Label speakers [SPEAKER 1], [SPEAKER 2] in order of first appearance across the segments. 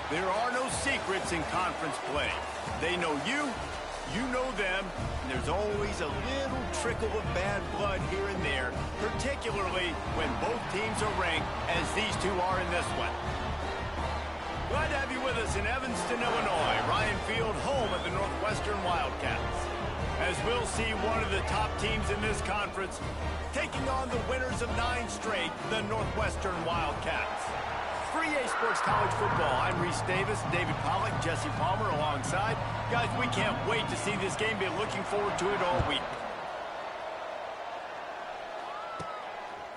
[SPEAKER 1] There are no secrets in conference play. They know you, you know them, and there's always a little trickle of bad blood here and there, particularly when both teams are ranked, as these two are in this one. Glad to have you with us in Evanston, Illinois. Ryan Field, home of the Northwestern Wildcats. As we'll see one of the top teams in this conference taking on the winners of 9 straight, the Northwestern Wildcats. For EA Sports College Football, I'm Reese Davis, David Pollack, Jesse Palmer alongside. Guys, we can't wait to see this game. Been looking forward to it all week.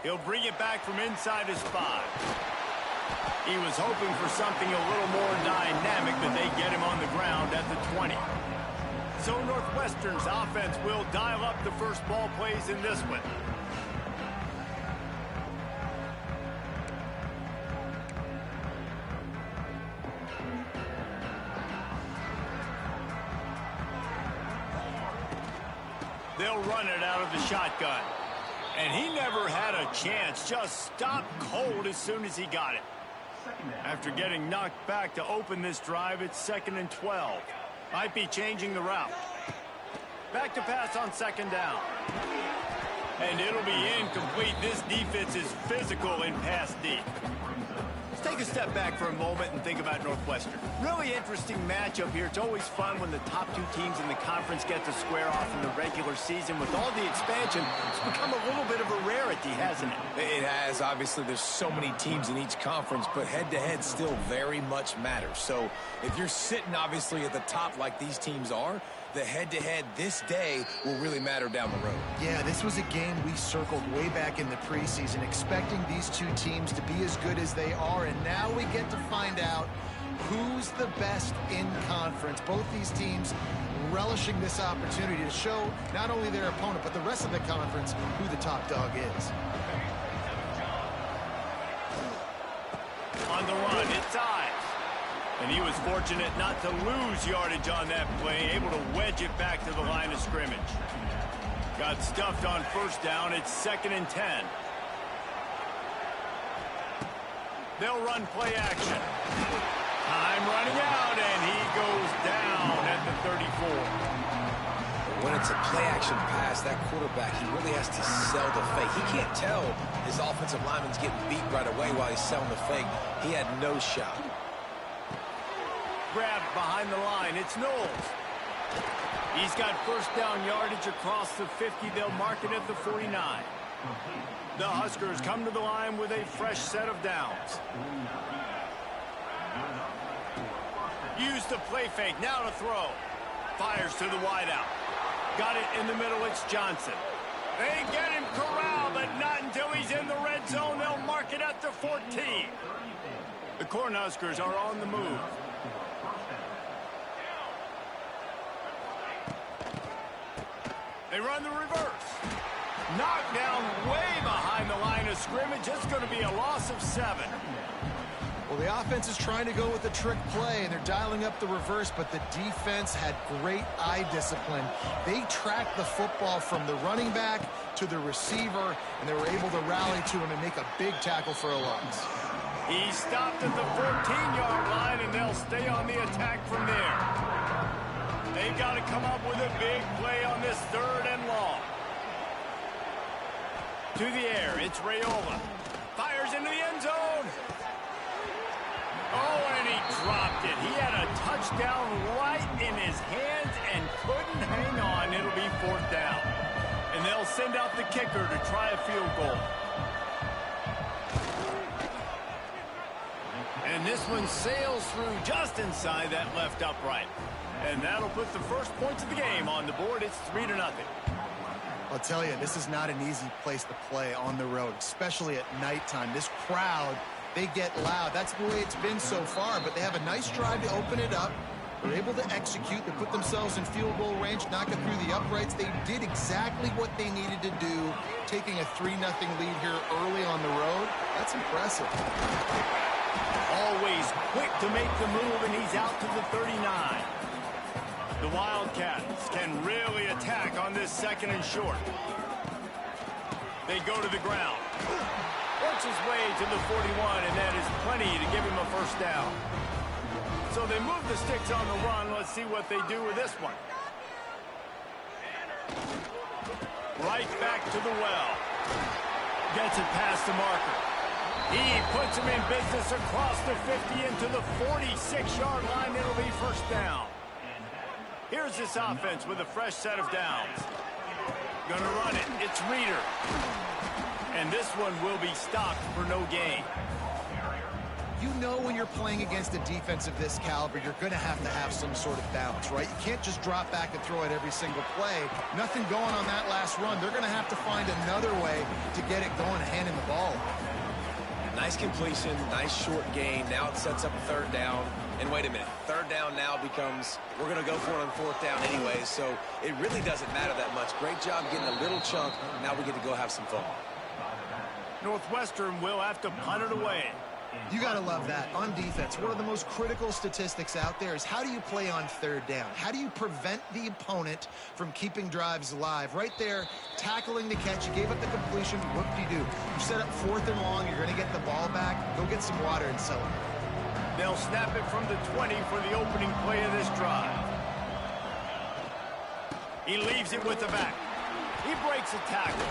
[SPEAKER 1] He'll bring it back from inside his 5. He was hoping for something a little more dynamic, but they get him on the ground at the 20. So Northwestern's offense will dial up the first ball plays in this one. They'll run it out of the shotgun. And he never had a chance. Just stopped cold as soon as he got it. After getting knocked back to open this drive, it's 2nd and 12. Might be changing the route. Back to pass on 2nd down. And it'll be incomplete. This defense is physical in pass deep. Let's take a step back for a moment and think about Northwestern. Really interesting matchup here. It's always fun when the top 2 teams in the conference get to square off in the regular season. With all the expansion, it's become a little bit of a rarity, hasn't it?
[SPEAKER 2] It has. Obviously, there's so many teams in each conference, but head-to-head still very much matters. So if you're sitting, obviously, at the top like these teams are, the head-to-head this day will really matter down the road.
[SPEAKER 3] Yeah, this was a game we circled way back in the preseason, expecting these 2 teams to be as good as they are, and now we get to find out who's the best in conference. Both these teams relishing this opportunity to show not only their opponent, but the rest of the conference who the top dog is.
[SPEAKER 1] On the run, it's Ives. And he was fortunate not to lose yardage on that play, able to wedge it back to the line of scrimmage. Got stuffed on 1st down. It's 2nd and 10. They'll run play action. Time running out, and he goes down at the 34.
[SPEAKER 2] When it's a play-action pass, that quarterback, he really has to sell the fake. He can't tell his offensive lineman's getting beat right away while he's selling the fake. He had no shot.
[SPEAKER 1] Grabbed behind the line. It's Knowles. He's got 1st down yardage across the 50. They'll mark it at the 49. The Huskers come to the line with a fresh set of downs. Use the play fake. Now to throw. Fires to the wideout. Got it in the middle. It's Johnson. They get him corralled, but not until he's in the red zone. They'll mark it at the 14. The Cornhuskers are on the move. They run the reverse. Knocked down way behind the line of scrimmage. It's going to be a loss of 7.
[SPEAKER 3] Well, the offense is trying to go with the trick play, and they're dialing up the reverse, but the defense had great eye discipline. They tracked the football from the running back to the receiver, and they were able to rally to him and make a big tackle for a loss.
[SPEAKER 1] He stopped at the 14-yard line, and they'll stay on the attack from there. They've got to come up with a big play on this 3rd and long. To the air, it's Raiola. Fires into the end zone. Oh, and he dropped it. He had a touchdown right in his hands and couldn't hang on. It'll be 4th down. And they'll send out the kicker to try a field goal. And this one sails through just inside that left upright. And that'll put the first points of the game on the board. It's 3-0.
[SPEAKER 3] I'll tell you, this is not an easy place to play on the road, especially at nighttime. This crowd, they get loud. That's the way it's been so far, but they have a nice drive to open it up. They're able to execute. They put themselves in field goal range, knock it through the uprights. They did exactly what they needed to do, taking a 3-0 lead here early on the road. That's impressive.
[SPEAKER 1] Always quick to make the move, and he's out to the 39. The Wildcats can really attack on this 2nd and short. They go to the ground. Works his way to the 41, and that is plenty to give him a 1st down. So they move the sticks on the run. Let's see what they do with this one. Right back to the well. Gets it past the marker. He puts him in business across the 50 into the 46-yard line. It'll be first down. Here's this offense with a fresh set of downs. Gonna run it. It's Reader. And this one will be stopped for no gain.
[SPEAKER 3] You know when you're playing against a defense of this caliber, you're going to have some sort of balance, right? You can't just drop back and throw it every single play. Nothing going on that last run. They're going to have to find another way to get it going, handing the ball.
[SPEAKER 2] Nice completion, nice short gain. Now it sets up a third down. And wait a minute, third down now becomes, we're going to go for it on fourth down anyway, so it really doesn't matter that much. Great job getting a little chunk. Now we get to go have some fun.
[SPEAKER 1] Northwestern will have to punt it away.
[SPEAKER 3] You got to love that. On defense, one of the most critical statistics out there is how do you play on third down? How do you prevent the opponent from keeping drives alive? Right there, tackling the catch. You gave up the completion. Whoop-de-doo. You set up fourth and long. You're going to get the ball back. Go get some water and celebrate.
[SPEAKER 1] They'll snap it from the 20 for the opening play of this drive. He leaves it with the back. He breaks a tackle.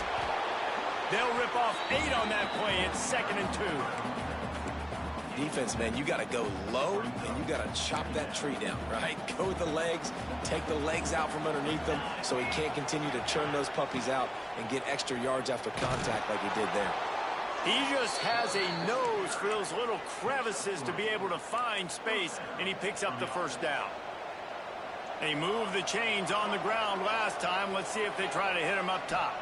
[SPEAKER 1] They'll rip off 8 on that play. It's 2nd and 2.
[SPEAKER 2] Defense, man, you got to go low, and you got to chop that tree down, right? Go with the legs, take the legs out from underneath them so he can't continue to churn those puppies out and get extra yards after contact like he did there.
[SPEAKER 1] He just has a nose for those little crevices to be able to find space, and he picks up the first down. They moved the chains on the ground last time. Let's see if they try to hit him up top.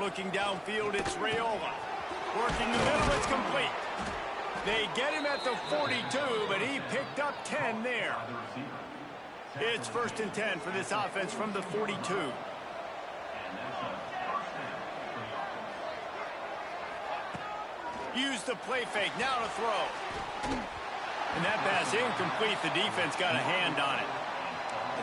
[SPEAKER 1] Looking downfield, it's Raiola. Working the middle, it's complete. They get him at the 42, but he picked up 10 there. It's 1st and 10 for this offense from the 42. Use the play fake, now to throw. And that pass incomplete. The defense got a hand on it.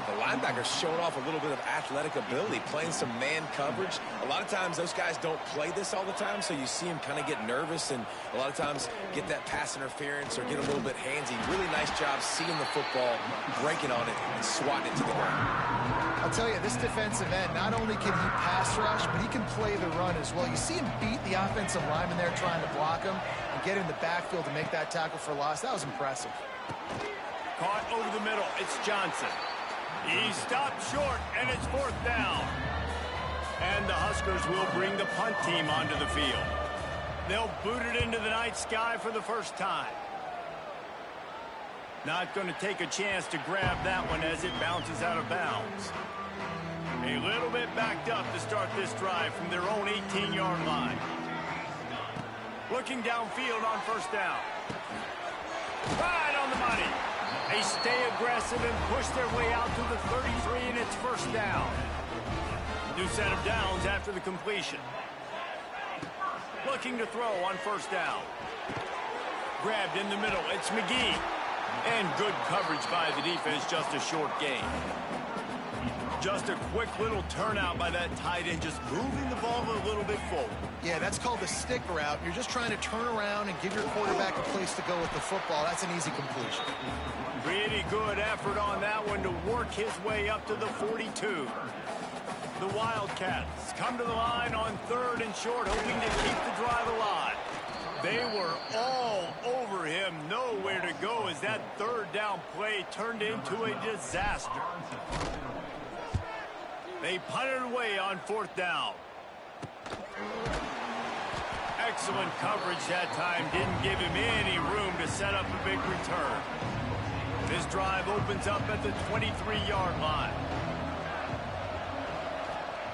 [SPEAKER 2] The linebacker's showing off a little bit of athletic ability, playing some man coverage. A lot of times those guys don't play this all the time, so you see him kind of get nervous and a lot of times get that pass interference or get a little bit handsy. Really nice job seeing the football, breaking on it, and swatting it to the ground.
[SPEAKER 3] I'll tell you, this defensive end, not only can he pass rush, but he can play the run as well. You see him beat the offensive lineman there trying to block him and get in the backfield to make that tackle for loss. That was impressive.
[SPEAKER 1] Caught over the middle. It's Johnson. He stopped short, and it's 4th down. And the Huskers will bring the punt team onto the field. They'll boot it into the night sky for the first time. Not going to take a chance to grab that one as it bounces out of bounds. A little bit backed up to start this drive from their own 18-yard line. Looking downfield on 1st down. Right on the money. They stay aggressive and push their way out to the 33, and it's 1st down. New set of downs after the completion. Looking to throw on 1st down. Grabbed in the middle. It's McGee. And good coverage by the defense, just a short gain. Just a quick little turnout by that tight end, just moving the ball a little bit forward.
[SPEAKER 3] Yeah, that's called the stick route. You're just trying to turn around and give your quarterback a place to go with the football. That's an easy completion.
[SPEAKER 1] Pretty good effort on that one to work his way up to the 42. The Wildcats come to the line on 3rd and short, hoping to keep the drive alive. They were all over him, nowhere to go as that 3rd down play turned into a disaster. They punted away on 4th down. Excellent coverage that time. Didn't give him any room to set up a big return. This drive opens up at the 23-yard line.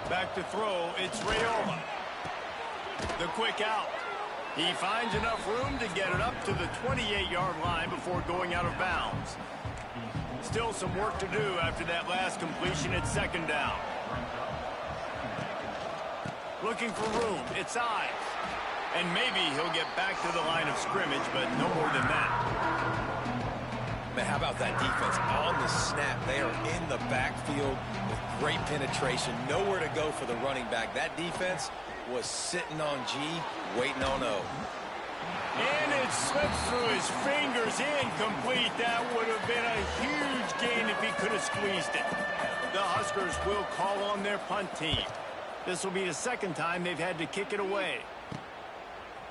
[SPEAKER 1] Back to throw, it's Raiola. The quick out. He finds enough room to get it up to the 28-yard line before going out of bounds. Still some work to do after that last completion at 2nd down. Looking for room, it's Ives. And maybe he'll get back to the line of scrimmage, but no more than that.
[SPEAKER 2] Man, how about that defense on the snap? They are in the backfield with great penetration. Nowhere to go for the running back. That defense was sitting on G, waiting on O.
[SPEAKER 1] And it slips through his fingers, incomplete. That would have been a huge gain if he could have squeezed it. The Huskers will call on their punt team. This will be the second time they've had to kick it away.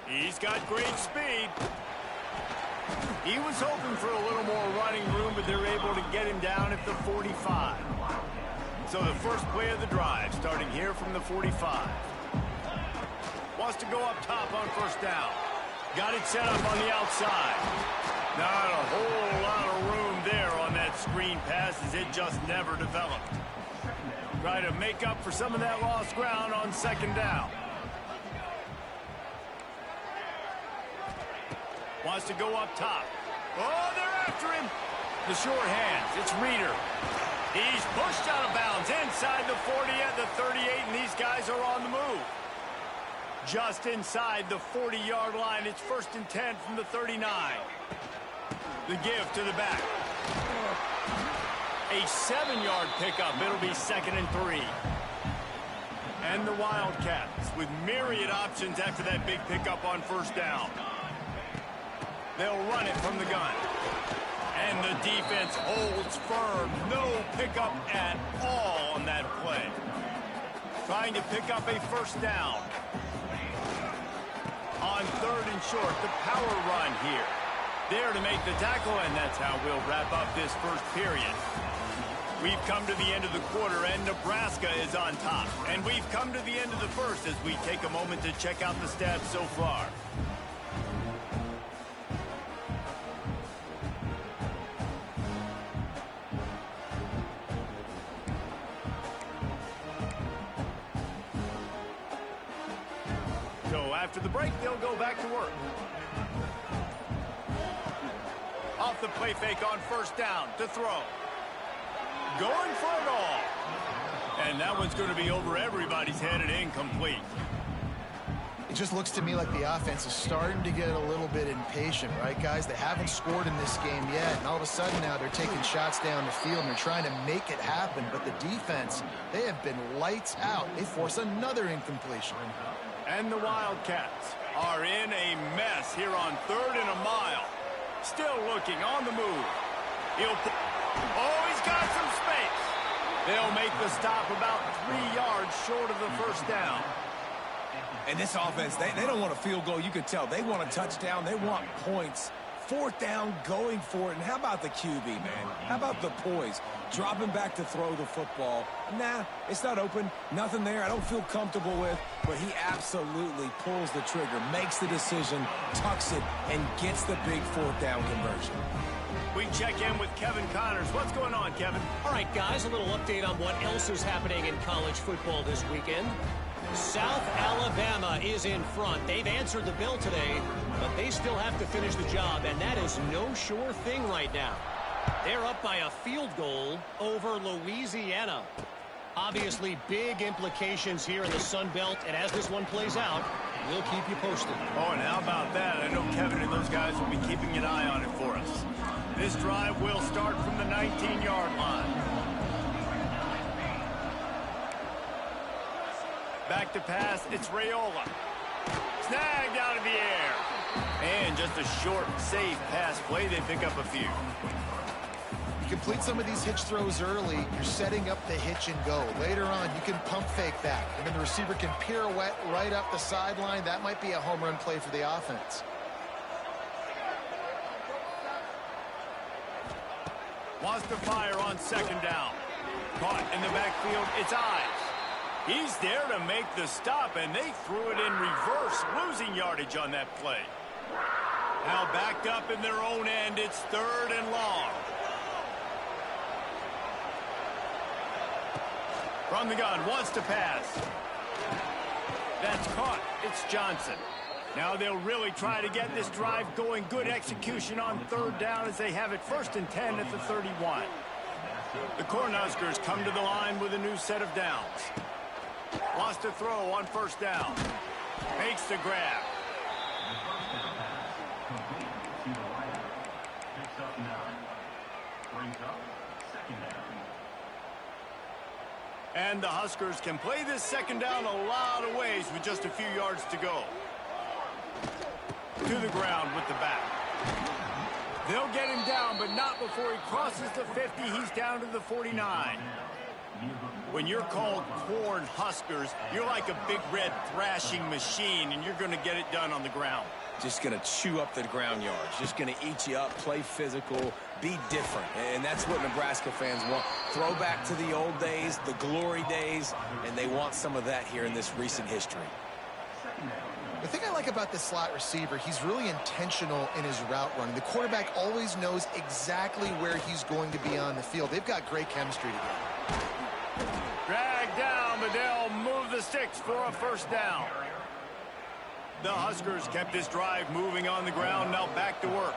[SPEAKER 1] He's got great speed. He was hoping for a little more running room, but they're able to get him down at the 45. So the first play of the drive, starting here from the 45. Wants to go up top on first down. Got it set up on the outside. Not a whole lot of room there on that screen pass as it just never developed. Try to make up for some of that lost ground on second down. Wants to go up top. Oh, they're after him. The short hands. It's Reeder. He's pushed out of bounds inside the 40 at the 38, and these guys are on the move. Just inside the 40-yard line. It's 1st and 10 from the 39. The give to the back. A 7-yard pickup. It'll be 2nd and 3. And the Wildcats with myriad options after that big pickup on first down. They'll run it from the gun. And the defense holds firm. No pickup at all on that play. Trying to pick up a first down. On 3rd and short, the power run here. There to make the tackle, and that's how we'll wrap up this first period. We've come to the end of the quarter, and Nebraska is on top. And we've come to the end of the first as we take a moment to check out the stats so far. So after the break, they'll go back to work. Off the play fake on first down to throw. Going for it all. And that one's going to be over everybody's head and incomplete.
[SPEAKER 3] It just looks to me like the offense is starting to get a little bit impatient, right, guys? They haven't scored in this game yet, and all of a sudden now they're taking shots down the field and they're trying to make it happen. But the defense, they have been lights out. They force another incompletion.
[SPEAKER 1] And the Wildcats are in a mess here on 3rd and a mile. Still looking on the move. Oh, he's got some space. They'll make the stop about 3 yards short of the first down.
[SPEAKER 2] And this offense, they don't want a field goal. You can tell they want a touchdown. They want points. 4th down, going for it. And how about the QB, man? How about the poise? Dropping back to throw the football. Nah, it's not open. Nothing there I don't feel comfortable with. But he absolutely pulls the trigger, makes the decision, tucks it, and gets the big 4th down conversion.
[SPEAKER 1] We check in with Kevin Connors. What's going on, Kevin?
[SPEAKER 4] All right, guys, a little update on what else is happening in college football this weekend. South Alabama is in front. They've answered the bell today, but they still have to finish the job, and that is no sure thing right now. They're up by a field goal over Louisiana. Obviously, big implications here in the Sun Belt, and as this one plays out, we'll keep you posted.
[SPEAKER 1] Oh, and how about that? I know Kevin and those guys will be keeping an eye on it for us. This drive will start from the 19-yard line. Back to pass, it's Raiola. Snagged out of the air. And just a short, safe pass play. They pick up a few.
[SPEAKER 3] You complete some of these hitch throws early, you're setting up the hitch and go. Later on, you can pump fake that, and then the receiver can pirouette right up the sideline. That might be a home run play for the offense.
[SPEAKER 1] Wants to fire on second down. Caught in the backfield, it's Ives. He's there to make the stop, and they threw it in reverse, losing yardage on that play. Now backed up in their own end, it's 3rd and long. From the gun, wants to pass. That's caught. It's Johnson. Now they'll really try to get this drive going. Good execution on 3rd down as they have it 1st and 10 at the 31. The Cornhuskers come to the line with a new set of downs. Wants to throw on 1st down. Makes the grab. And the Huskers can play this 2nd down a lot of ways with just a few yards to go. to the ground with the back. They'll get him down, but not before he crosses the 50. He's down to the 49. When you're called corn huskers, you're like a big red thrashing machine, and you're going to get it done on the ground.
[SPEAKER 2] Just going to chew up the ground yards. Just going to eat you up, play physical, be different. And that's what Nebraska fans want. Throw back to the old days, the glory days, and they want some of that here in this recent history.
[SPEAKER 3] The thing I like about this slot receiver, he's really intentional in his route running. The quarterback always knows exactly where he's going to be on the field. They've got great chemistry together.
[SPEAKER 1] Dragged down, but they'll move the sticks for a first down. The Huskers kept this drive moving on the ground, now back to work.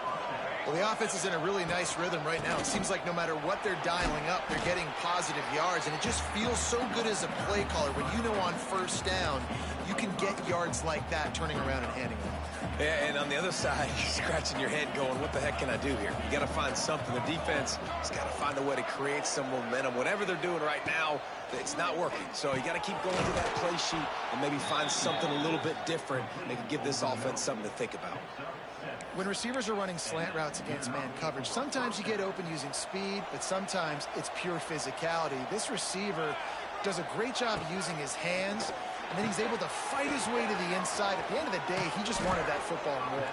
[SPEAKER 3] Well, the offense is in a really nice rhythm right now. It seems like no matter what they're dialing up, they're getting positive yards, and it just feels so good as a play caller when you know on first down you can get yards like that turning around and handing them.
[SPEAKER 2] Yeah, and on the other side, you're scratching your head going, what the heck can I do here? You got to find something. The defense has got to find a way to create some momentum. Whatever they're doing right now, it's not working. So you got to keep going to that play sheet and maybe find something a little bit different that can give this offense something to think about.
[SPEAKER 3] When receivers are running slant routes against man coverage, sometimes you get open using speed, but sometimes it's pure physicality. This receiver does a great job of using his hands, and then he's able to fight his way to the inside. At the end of the day, he just wanted that football more.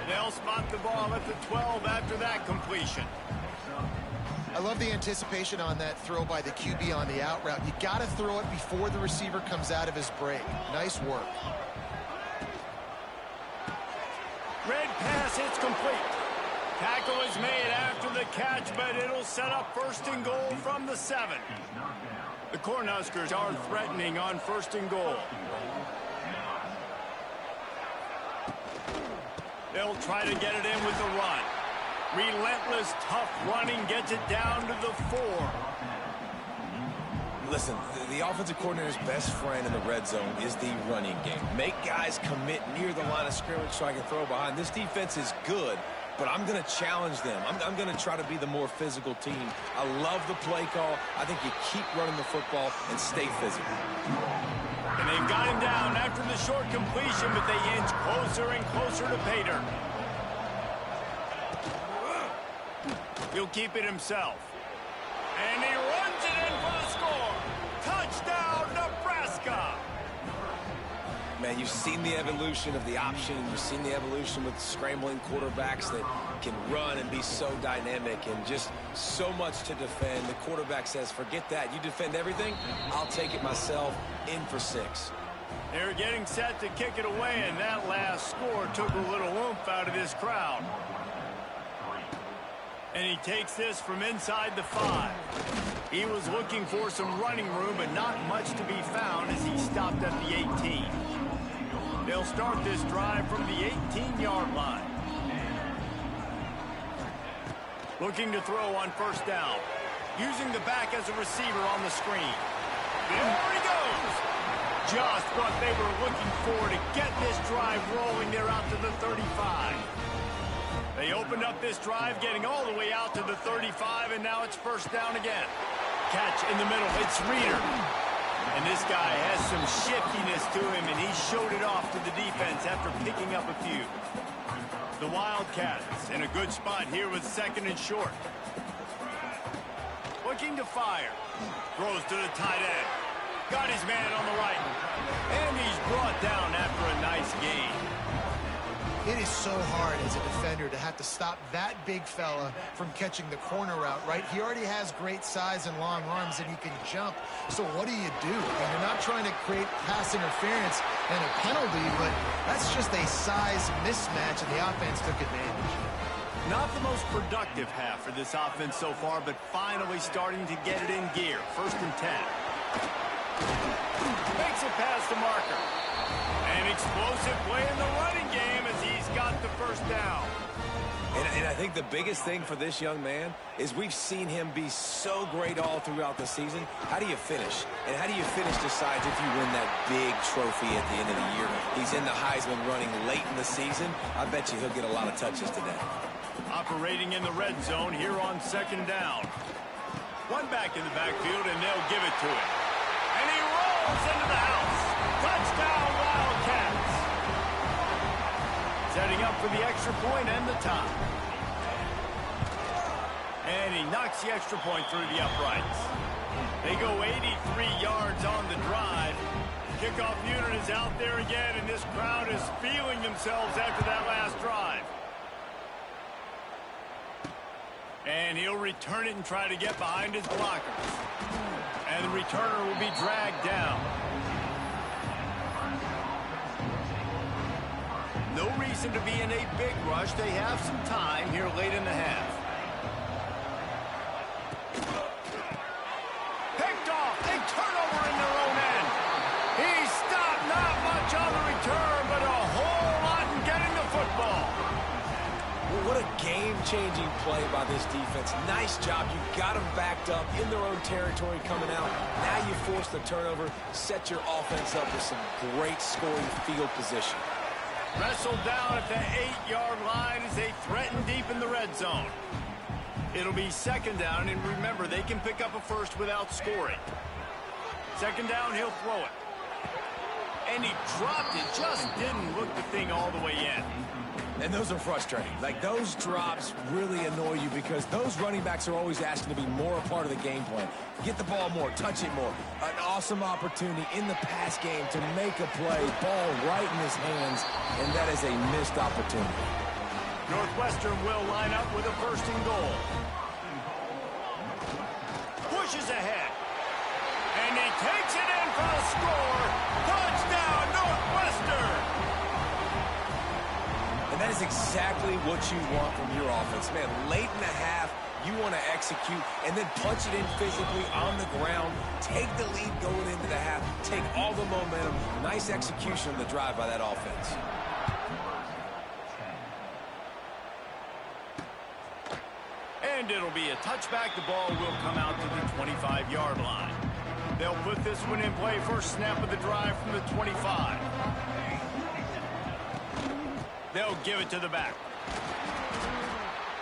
[SPEAKER 1] They'll spot the ball at the 12 after that completion.
[SPEAKER 3] I love the anticipation on that throw by the QB on the out route. You got to throw it before the receiver comes out of his break. Nice work.
[SPEAKER 1] Red pass, it's complete. Tackle is made after the catch, but it'll set up first and goal from the 7. The Cornhuskers are threatening on first and goal. They'll try to get it in with the run. Relentless, tough running gets it down to the 4.
[SPEAKER 2] Listen, the offensive coordinator's best friend in the red zone is the running game. Make guys commit near the line of scrimmage so I can throw behind. This defense is good, but I'm going to challenge them. I'm going to try to be the more physical team. I love the play call. I think you keep running the football and stay physical.
[SPEAKER 1] And they've got him down after the short completion, but they inch closer and closer to pay dirt. He'll keep it himself. And he runs it in for the score. Touchdown, Nebraska!
[SPEAKER 2] Man, you've seen the evolution of the option. You've seen the evolution with scrambling quarterbacks that can run and be so dynamic and just so much to defend. The quarterback says, forget that. You defend everything, I'll take it myself. In for 6.
[SPEAKER 1] They're getting set to kick it away, and that last score took a little oomph out of this crowd. And he takes this from inside the 5. He was looking for some running room, but not much to be found as he stopped at the 18. They'll start this drive from the 18-yard line. Looking to throw on first down. Using the back as a receiver on the screen. There he goes. Just what they were looking for to get this drive rolling. They're out to the 35. They opened up this drive, getting all the way out to the 35, and now it's first down again. Catch in the middle. It's Reader. And this guy has some shiftiness to him, and he showed it off to the defense after picking up a few. The Wildcats in a good spot here with second and short. Looking to fire. Throws to the tight end. Got his man on the right. And he's brought down after a nice gain.
[SPEAKER 3] It is so hard as a defender to have to stop that big fella from catching the corner route, right? He already has great size and long arms, and he can jump. So what do? I mean, you're not trying to create pass interference and a penalty, but that's just a size mismatch, and the offense took advantage.
[SPEAKER 1] Not the most productive half for this offense so far, but finally starting to get it in gear. First and 10. Makes it past the marker. An explosive play in the running game as he's got the first down.
[SPEAKER 2] And I think the biggest thing for this young man is we've seen him be so great all throughout the season. How do you finish? And how do you finish decides if you win that big trophy at the end of the year. He's in the Heisman running late in the season. I bet you he'll get a lot of touches today.
[SPEAKER 1] Operating in the red zone here on second down. One back in the backfield, and they'll give it to him. And he rolls into the house. Touchdown, Wildcats. Setting up for the extra point and the tie. And he knocks the extra point through the uprights. They go 83 yards on the drive. Kickoff unit is out there again, and this crowd is feeling themselves after that last drive. And he'll return it and try to get behind his blockers. And the returner will be dragged down. No reason to be in a big rush. They have some time here late in the half. Picked off. A turnover in their own end. He stopped, not much on the return, but a whole lot in getting the football.
[SPEAKER 2] What a game-changing play by this defense. Nice job. You got them backed up in their own territory coming out. Now you force the turnover, set your offense up with some great scoring field position.
[SPEAKER 1] Wrestled down at the 8-yard line as they threaten deep in the red zone. It'll be second down, and remember, they can pick up a first without scoring. Second down, he'll throw it. And he dropped it, just didn't look the thing all the way in.
[SPEAKER 2] And those are frustrating. Like, those drops really annoy you because those running backs are always asking to be more a part of the game plan. Get the ball more, touch it more. An awesome opportunity in the pass game to make a play, ball right in his hands, and that is a missed opportunity.
[SPEAKER 1] Northwestern will line up with a first and goal. Pushes ahead. And he takes it in for the score. Touchdown, Northwestern!
[SPEAKER 2] And that is exactly what you want from your offense. Man, late in the half, you want to execute and then punch it in physically on the ground. Take the lead going into the half. Take all the momentum. Nice execution of the drive by that offense.
[SPEAKER 1] And it'll be a touchback. The ball will come out to the 25-yard line. They'll put this one in play. First snap of the drive from the 25. They'll give it to the back.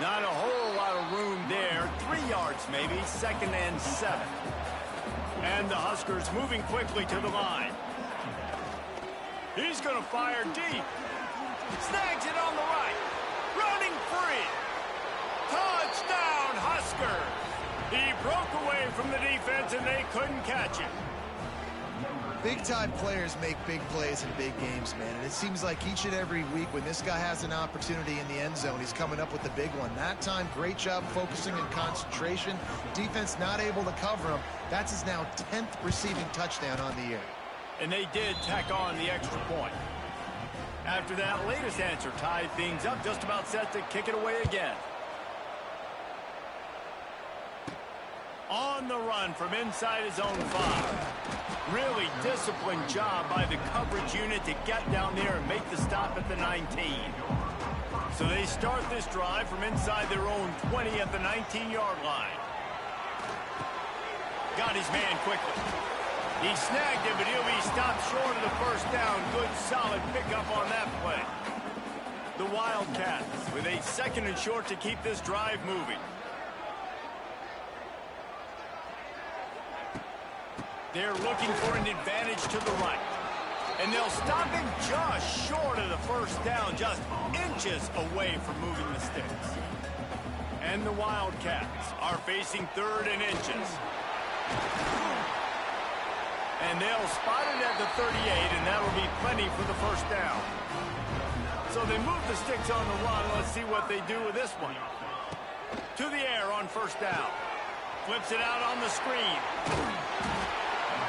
[SPEAKER 1] Not a whole lot of room there. 3 yards maybe. Second and 7. And the Huskers moving quickly to the line. He's going to fire deep. Snags it on the right. Running free. Touchdown, Huskers. He broke away from the defense and they couldn't catch him.
[SPEAKER 3] Big-time players make big plays in big games, man. And it seems like each and every week when this guy has an opportunity in the end zone, he's coming up with the big one. That time, great job focusing and concentration. Defense not able to cover him. That's his now 10th receiving touchdown on the year.
[SPEAKER 1] And they did tack on the extra point. After that latest answer tied things up, just about set to kick it away again. On the run from inside his own 5. Really disciplined job by the coverage unit to get down there and make the stop at the 19. So they start this drive from inside their own 20 at the 19-yard line. Got his man quickly. He snagged him, but he'll be stopped short of the first down. Good, solid pickup on that play. The Wildcats with a second and short to keep this drive moving. They're looking for an advantage to the right. And they'll stop him just short of the first down, just inches away from moving the sticks. And the Wildcats are facing third and inches. And they'll spot it at the 38, and that'll be plenty for the first down. So they move the sticks on the run. Let's see what they do with this one. To the air on first down. Flips it out on the screen.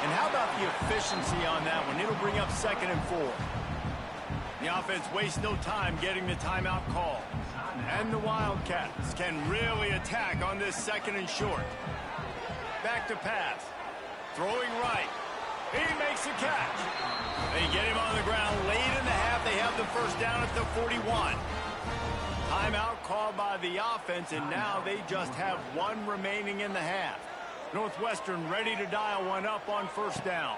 [SPEAKER 1] And how about the efficiency on that one? It'll bring up second and 4. The offense wastes no time getting the timeout call. And the Wildcats can really attack on this second and short. Back to pass. Throwing right. He makes the catch. They get him on the ground late in the half. They have the first down at the 41. Timeout called by the offense, and now they just have one remaining in the half. Northwestern ready to dial one up on first down.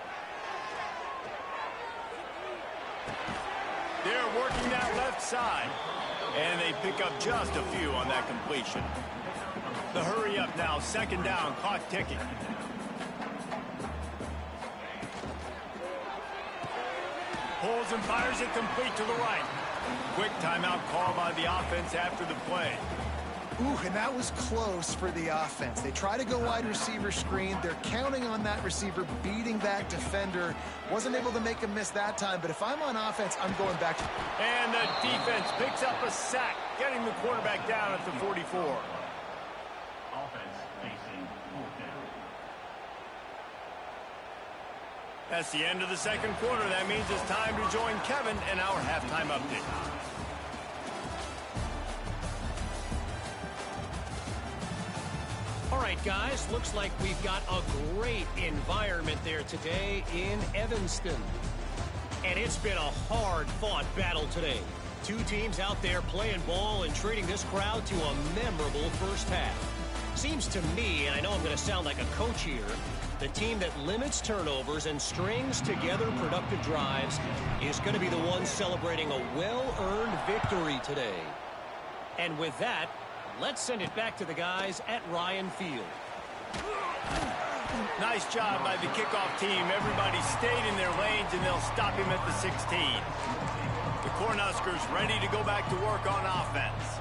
[SPEAKER 1] They're working that left side. And they pick up just a few on that completion. The hurry up now, second down, clock ticking. Pulls and fires it complete to the right. Quick timeout call by the offense after the play.
[SPEAKER 3] Ooh, and that was close for the offense. They try to go wide receiver screen. They're counting on that receiver beating that defender. Wasn't able to make a miss that time, but if I'm on offense, I'm going back.
[SPEAKER 1] And the defense picks up a sack, getting the quarterback down at the 44.
[SPEAKER 5] Offense facing fourth down.
[SPEAKER 1] That's the end of the second quarter. That means it's time to join Kevin in our halftime update.
[SPEAKER 4] All right, guys, looks like we've got a great environment there today in Evanston. And it's been a hard-fought battle today. Two teams out there playing ball and treating this crowd to a memorable first half. Seems to me, and I know I'm going to sound like a coach here, the team that limits turnovers and strings together productive drives is going to be the one celebrating a well-earned victory today. And with that, let's send it back to the guys at Ryan Field.
[SPEAKER 1] Nice job by the kickoff team. Everybody stayed in their lanes, and they'll stop him at the 16. The Cornhuskers ready to go back to work on offense.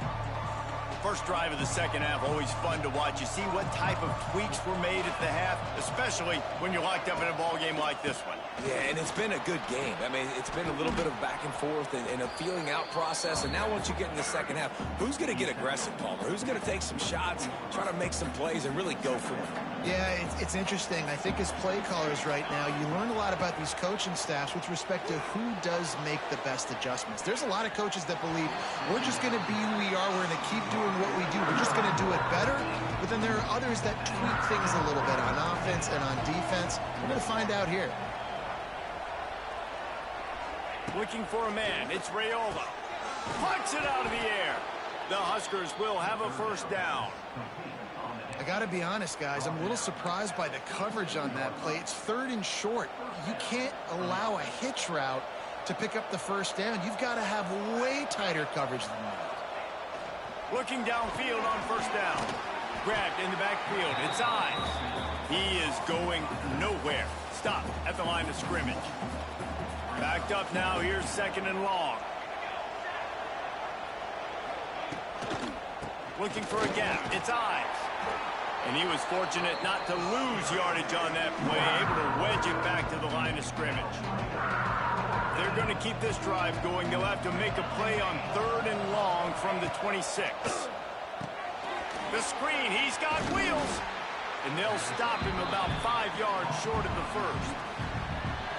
[SPEAKER 1] First drive of the second half, always fun to watch. You see what type of tweaks were made at the half, especially when you're locked up in a ball game like this one.
[SPEAKER 2] Yeah, and it's been a good game. I mean, it's been a little bit of back and forth and a feeling out process. And now once you get in the second half, who's going to get aggressive, Palmer? Who's going to take some shots, try to make some plays, and really go for it?
[SPEAKER 3] Yeah, it's interesting. I think as play callers right now, you learn a lot about these coaching staffs with respect to who does make the best adjustments. There's a lot of coaches that believe we're just going to be who we are. We're going to keep doing what we do. We're just going to do it better. But then there are others that tweak things a little bit on offense and on defense. We're going to find out here.
[SPEAKER 1] Looking for a man. It's Raiola. Punts it out of the air. The Huskers will have a first down.
[SPEAKER 3] I got to be honest, guys. I'm a little surprised by the coverage on that play. It's third and short. You can't allow a hitch route to pick up the first down. You've got to have way tighter coverage than that.
[SPEAKER 1] Looking downfield on first down. Grabbed in the backfield. It's Ives. He is going nowhere. Stop at the line of scrimmage. Backed up now. Here's second and long. Looking for a gap. It's Ives. And he was fortunate not to lose yardage on that play. Able to wedge it back to the line of scrimmage. They're going to keep this drive going. They'll have to make a play on third and long from the 26. The screen. He's got wheels. And they'll stop him about 5 yards short of the first.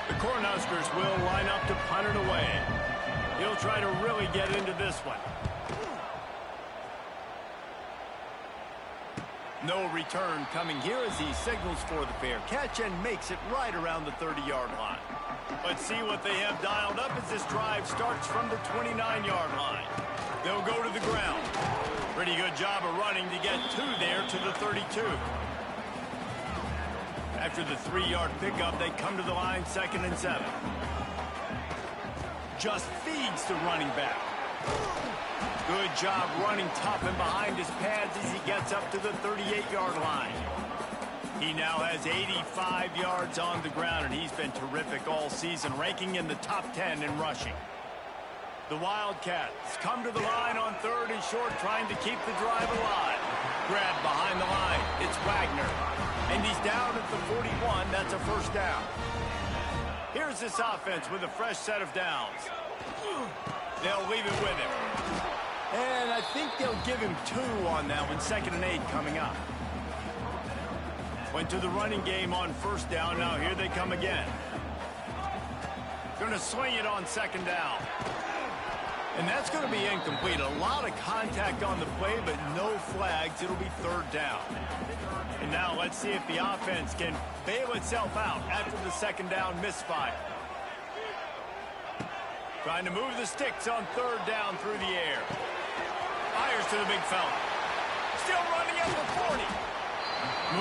[SPEAKER 1] The Cornhuskers will line up to punt it away. He'll try to really get into this one. No return coming here as he signals for the fair catch and makes it right around the 30-yard line. Let's see what they have dialed up as this drive starts from the 29-yard line. They'll go to the ground. Pretty good job of running to get two there to the 32. After the 3-yard pickup, they come to the line 2nd and 7. Just feeds the running back. Good job running tough and behind his pads as he gets up to the 38-yard line. He now has 85 yards on the ground, and he's been terrific all season, ranking in the top 10 in rushing. The Wildcats come to the line on third and short, trying to keep the drive alive. Grabbed behind the line. It's Wagner. And he's down at the 41. That's a first down. Here's this offense with a fresh set of downs. They'll leave it with him. And I think they'll give him 2 on that one. 2nd and 8 coming up. Went to the running game on first down. Now here they come again. Going to swing it on 2nd down. And that's going to be incomplete. A lot of contact on the play, but no flags. It'll be 3rd down. And now let's see if the offense can bail itself out after the 2nd down misfire. Trying to move the sticks on 3rd down through the air. Fires to the big fella. Still running at the 40.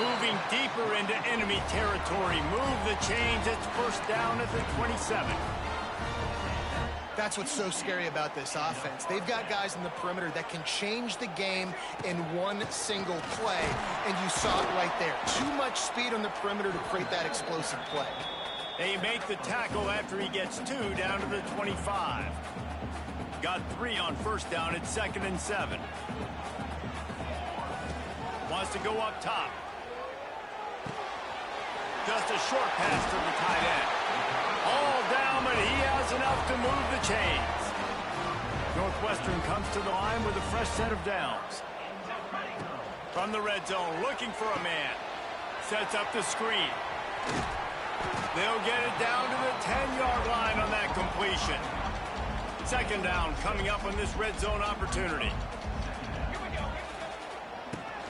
[SPEAKER 1] Moving deeper into enemy territory. Move the chains. It's first down at the 27.
[SPEAKER 3] That's what's so scary about this offense. They've got guys in the perimeter that can change the game in one single play, and you saw it right there. Too much speed on the perimeter to create that explosive play.
[SPEAKER 1] They make the tackle after he gets 2 down to the 25. Got 3 on first down at 2nd and 7. Wants to go up top. Just a short pass to the tight end. All down, but he has enough to move the chains. Northwestern comes to the line with a fresh set of downs. From the red zone, looking for a man. Sets up the screen. They'll get it down to the 10-yard line on that completion. 2nd down coming up on this red zone opportunity.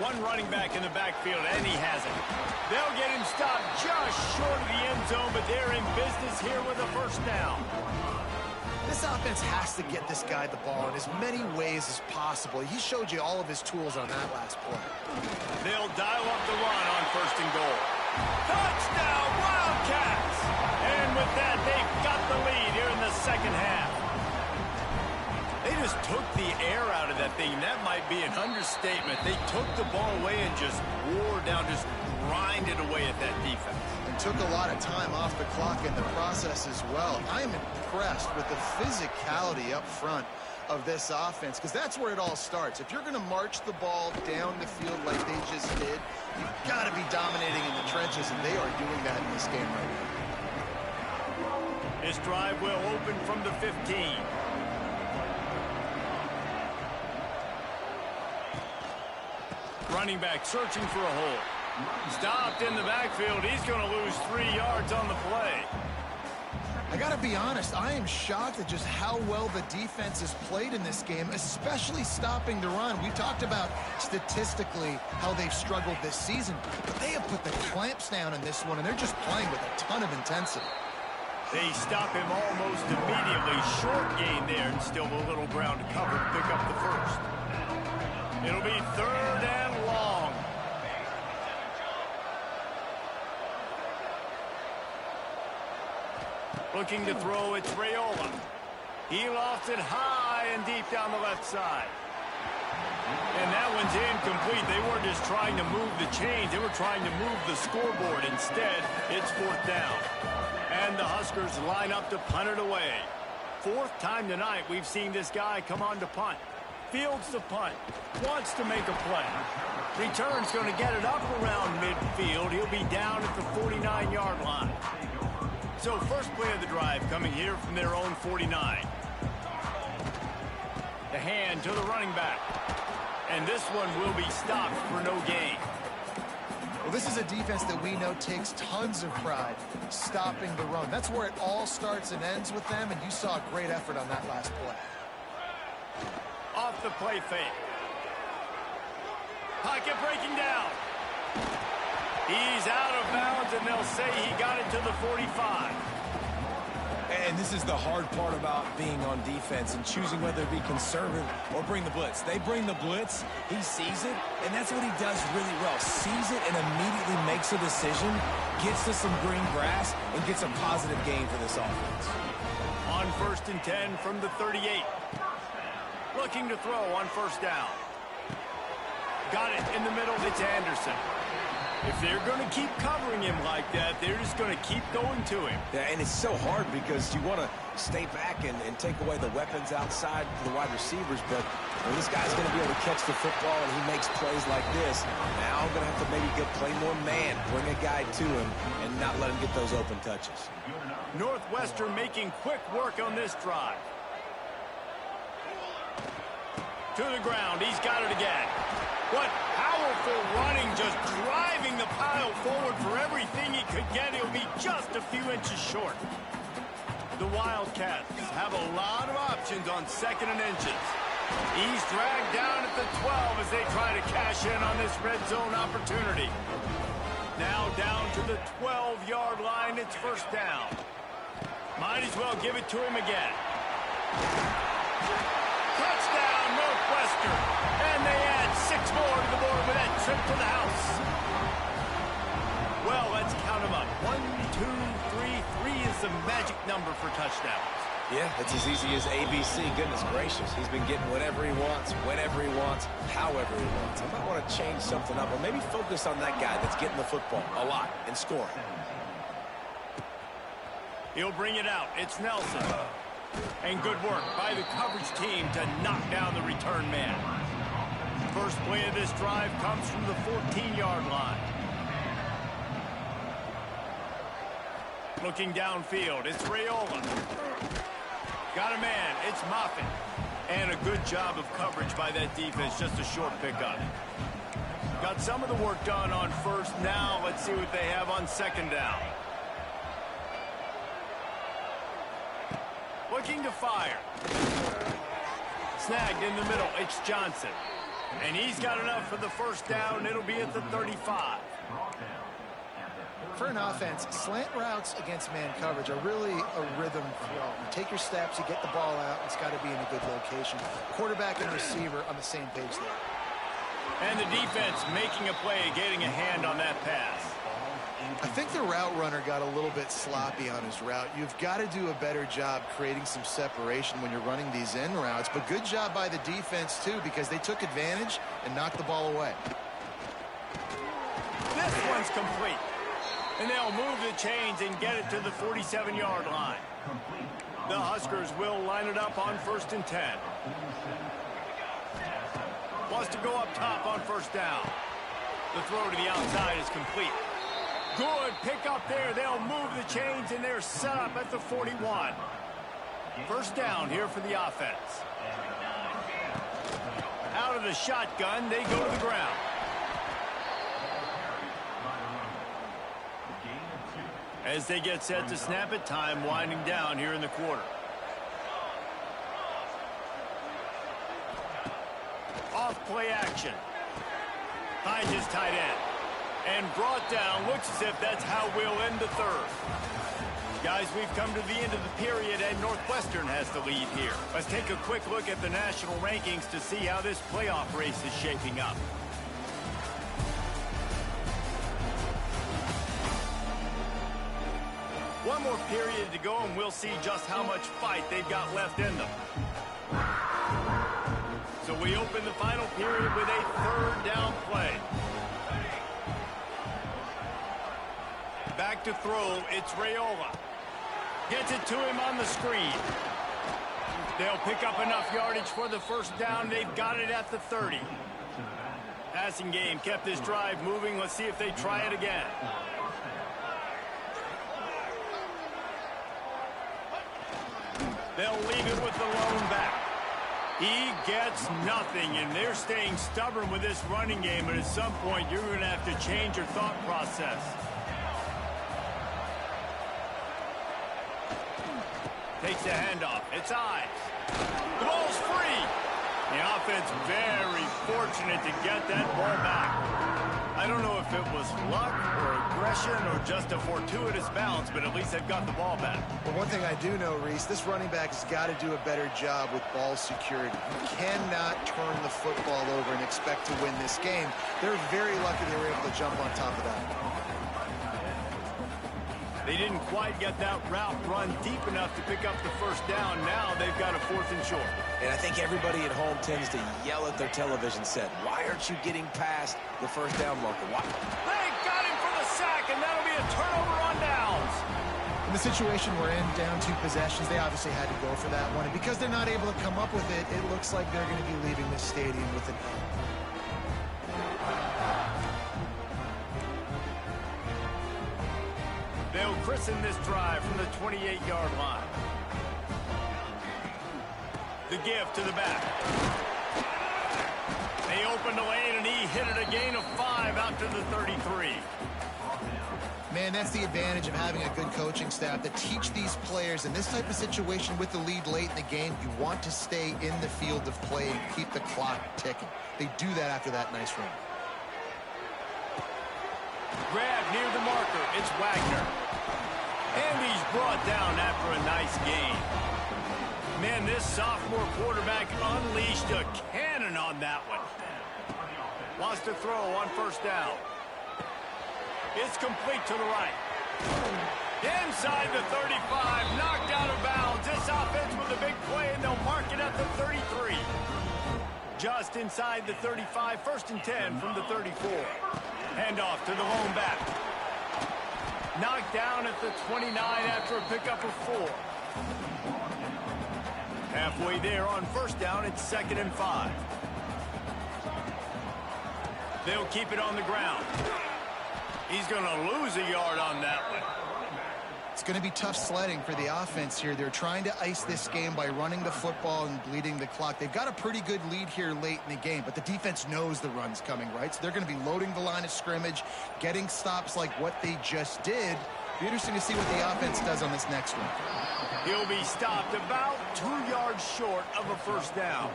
[SPEAKER 1] One running back in the backfield, and he has it. They'll get him stopped just short of the end zone, but they're in business here with a first down.
[SPEAKER 3] This offense has to get this guy the ball in as many ways as possible. He showed you all of his tools on that last play.
[SPEAKER 1] They'll dial up the run on 1st and goal. Touchdown, Wildcats! And with that, they've got the lead here in the second half. They just took the air out of that thing. That might be an understatement. They took the ball away and just wore down, just grinded away at that defense.
[SPEAKER 3] And took a lot of time off the clock in the process as well. I'm impressed with the physicality up front of this offense, because that's where it all starts. If you're going to march the ball down the field like they just did, you've got to be dominating in the trenches, and they are doing that in this game right now.
[SPEAKER 1] This drive will open from the 15. Running back searching for a hole. Stopped in the backfield. He's going to lose 3 yards on the play.
[SPEAKER 3] I got to be honest, I am shocked at just how well the defense has played in this game, especially stopping the run. We talked about statistically how they've struggled this season, but they have put the clamps down in this one, and they're just playing with a ton of intensity.
[SPEAKER 1] They stop him almost immediately. Short gain there, and still a little ground to cover to pick up the first. It'll be 3rd and long. Looking to throw, it's Raiola. He lofts it high and deep down the left side. And that one's incomplete. They weren't just trying to move the chains. They were trying to move the scoreboard. Instead, it's 4th down. And the Huskers line up to punt it away. 4th time tonight we've seen this guy come on to punt. Fields the punt. Wants to make a play. Return's going to get it up around midfield. He'll be down at the 49-yard line. So first play of the drive coming here from their own 49. The hand to the running back. And this one will be stopped for no gain.
[SPEAKER 3] Well, this is a defense that we know takes tons of pride stopping the run. That's where it all starts and ends with them, and you saw a great effort on that last play.
[SPEAKER 1] Off the play fake. Pocket breaking down. He's out of bounds, and they'll say he got it to the 45.
[SPEAKER 2] And this is the hard part about being on defense and choosing whether to be conservative or bring the blitz. They bring the blitz, he sees it, and that's what he does really well. Sees it and immediately makes a decision, gets to some green grass, and gets a positive gain for this offense.
[SPEAKER 1] On 1st and 10 from the 38. Looking to throw on 1st down. Got it in the middle. It's Anderson. If they're going to keep covering him like that, they're just going to keep going to him.
[SPEAKER 2] Yeah, and it's so hard because you want to stay back and take away the weapons outside for the wide receivers, but when this guy's going to be able to catch the football and he makes plays like this, now I'm going to have to maybe play more man, bring a guy to him, and not let him get those open touches.
[SPEAKER 1] Northwestern making quick work on this drive. To the ground. He's got it again. What powerful running, just driving the pile forward for everything he could get. He'll be just a few inches short. The Wildcats have a lot of options on 2nd and inches. He's dragged down at the 12 as they try to cash in on this red zone opportunity. Now down to the 12-yard line. It's 1st down. Might as well give it to him again. Touchdown, Northwestern. And they add 6 more to the board with that trip to the house. Well, let's count them up. 1, 2, 3. 3 is the magic number for touchdowns.
[SPEAKER 2] Yeah, it's as easy as ABC. Goodness gracious. He's been getting whatever he wants, whenever he wants, however he wants. I might want to change something up or maybe focus on that guy that's getting the football a lot and scoring.
[SPEAKER 1] He'll bring it out. It's Nelson. And good work by the coverage team to knock down the return man. First play of this drive comes from the 14-yard line. Looking downfield, it's Raiola. Got a man, it's Moffitt. And a good job of coverage by that defense, just a short pickup. Got some of the work done on first. Now let's see what they have on second down. Looking to fire. Snagged in the middle, it's Johnson. And he's got enough for the first down. It'll be at the 35.
[SPEAKER 3] For an offense, slant routes against man coverage are really a rhythm throw. You take your steps, you get the ball out, it's got to be in a good location. Quarterback and receiver on the same page there.
[SPEAKER 1] And the defense making a play, getting a hand on that pass.
[SPEAKER 3] I think the route runner got a little bit sloppy on his route. You've got to do a better job creating some separation when you're running these in routes, but good job by the defense too, because they took advantage and knocked the ball away.
[SPEAKER 1] This one's complete. And they'll move the chains and get it to the 47-yard line. The Huskers will line it up on 1st and 10. Wants to go up top on first down. The throw to the outside is complete. Good pick up there. They'll move the chains, and they're set up at the 41. First down here for the offense. Out of the shotgun, they go to the ground. As they get set to snap it, time winding down here in the quarter. Off play action. Finds his tight end. And brought down. Looks as if that's how we'll end the third. Guys, we've come to the end of the period, and Northwestern has the lead here. Let's take a quick look at the national rankings to see how this playoff race is shaping up. One more period to go, and we'll see just how much fight they've got left in them. So we open the final period with a third down play. Back to throw, it's Raiola. Gets it to him on the screen. They'll pick up enough yardage for the first down. They've got it at the 30. Passing game kept this drive moving. Let's see if they try it again. They'll leave it with the lone back. He gets nothing, and they're staying stubborn with this running game, but at some point you're going to have to change your thought process. Takes the handoff. It's Ives. The ball's free. The offense very fortunate to get that ball back. I don't know if it was luck or aggression or just a fortuitous bounce, but at least they've got the ball back.
[SPEAKER 3] Well, one thing I do know, Reese, this running back has got to do a better job with ball security. You cannot turn the football over and expect to win this game. They're very lucky they were able to jump on top of that.
[SPEAKER 1] They didn't quite get that route run deep enough to pick up the first down. Now they've got a 4th and short.
[SPEAKER 2] And I think everybody at home tends to yell at their television set. Why aren't you getting past the first down marker? Why?
[SPEAKER 1] They got him for the sack, and that'll be a turnover on downs.
[SPEAKER 3] In the situation we're in, down 2 possessions, they obviously had to go for that one. And because they're not able to come up with it, it looks like they're going to be leaving this stadium with an L.
[SPEAKER 1] They'll christen this drive from the 28-yard line. The give to the back. They opened the lane, and he hit it a gain of 5 out to the 33.
[SPEAKER 3] Man, that's the advantage of having a good coaching staff that teach these players in this type of situation with the lead late in the game. You want to stay in the field of play and keep the clock ticking. They do that after that nice run.
[SPEAKER 1] Grab near the marker. It's Wagner. And he's brought down after a nice gain. Man, this sophomore quarterback unleashed a cannon on that one. Wants to throw on first down. It's complete to the right. Inside the 35, knocked out of bounds. This offense with a big play, and they'll mark it at the 33. Just inside the 35, 1st and 10 from the 34. Handoff to the lone back. Knocked down at the 29 after a pickup of 4. Halfway there on first down, it's 2nd and 5. They'll keep it on the ground. He's going to lose a yard on that one.
[SPEAKER 3] It's going to be tough sledding for the offense here. They're trying to ice this game by running the football and bleeding the clock. They've got a pretty good lead here late in the game, but the defense knows the run's coming, right? So they're going to be loading the line of scrimmage, getting stops like what they just did. Be interesting to see what the offense does on this next one.
[SPEAKER 1] He'll be stopped about 2 yards short of a first down.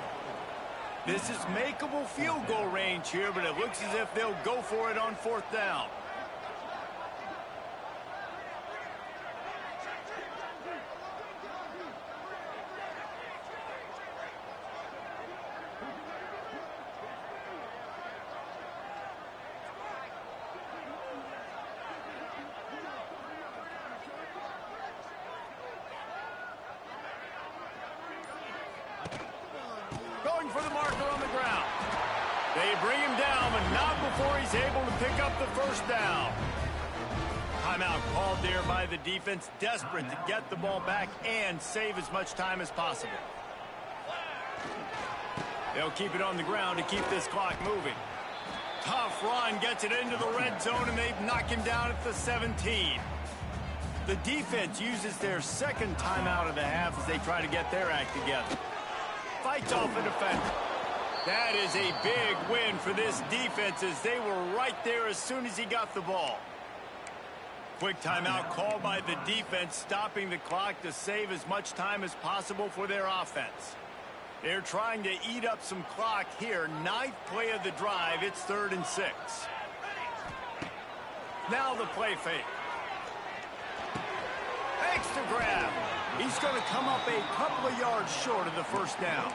[SPEAKER 1] This is makeable field goal range here, but it looks as if they'll go for it on 4th down. For the marker on the ground. They bring him down, but not before he's able to pick up the first down. Timeout called there by the defense, desperate to get the ball back and save as much time as possible. They'll keep it on the ground to keep this clock moving. Tough run, gets it into the red zone, and they knock him down at the 17. The defense uses their 2nd timeout of the half as they try to get their act together. Fights off a defender. That is a big win for this defense as they were right there as soon as he got the ball. Quick timeout called by the defense, stopping the clock to save as much time as possible for their offense. They're trying to eat up some clock here. 9th play of the drive. It's 3rd and 6. Now the play fake. Fakes to grab. He's going to come up a couple of yards short of the first down.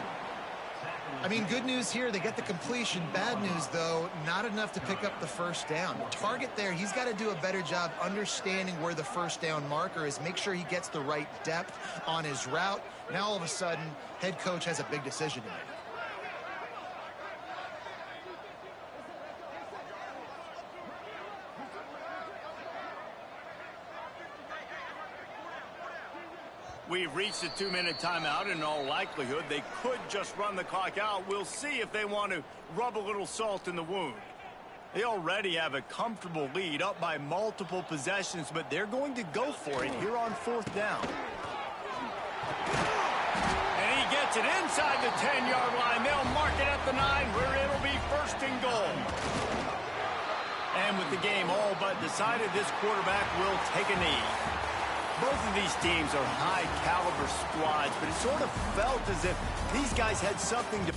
[SPEAKER 3] I mean, good news here, they get the completion. Bad news, though, not enough to pick up the first down. The target there, he's got to do a better job understanding where the first down marker is, make sure he gets the right depth on his route. Now, all of a sudden, head coach has a big decision to make.
[SPEAKER 1] We've reached a 2-minute timeout. In all likelihood, they could just run the clock out. We'll see if they want to rub a little salt in the wound. They already have a comfortable lead, up by multiple possessions, but they're going to go for it here on 4th down. And he gets it inside the 10-yard line. They'll mark it at the 9, where it'll be 1st and goal. And with the game all but decided, this quarterback will take a knee. Both of these teams are high-caliber squads, but it sort of felt as if these guys had something to...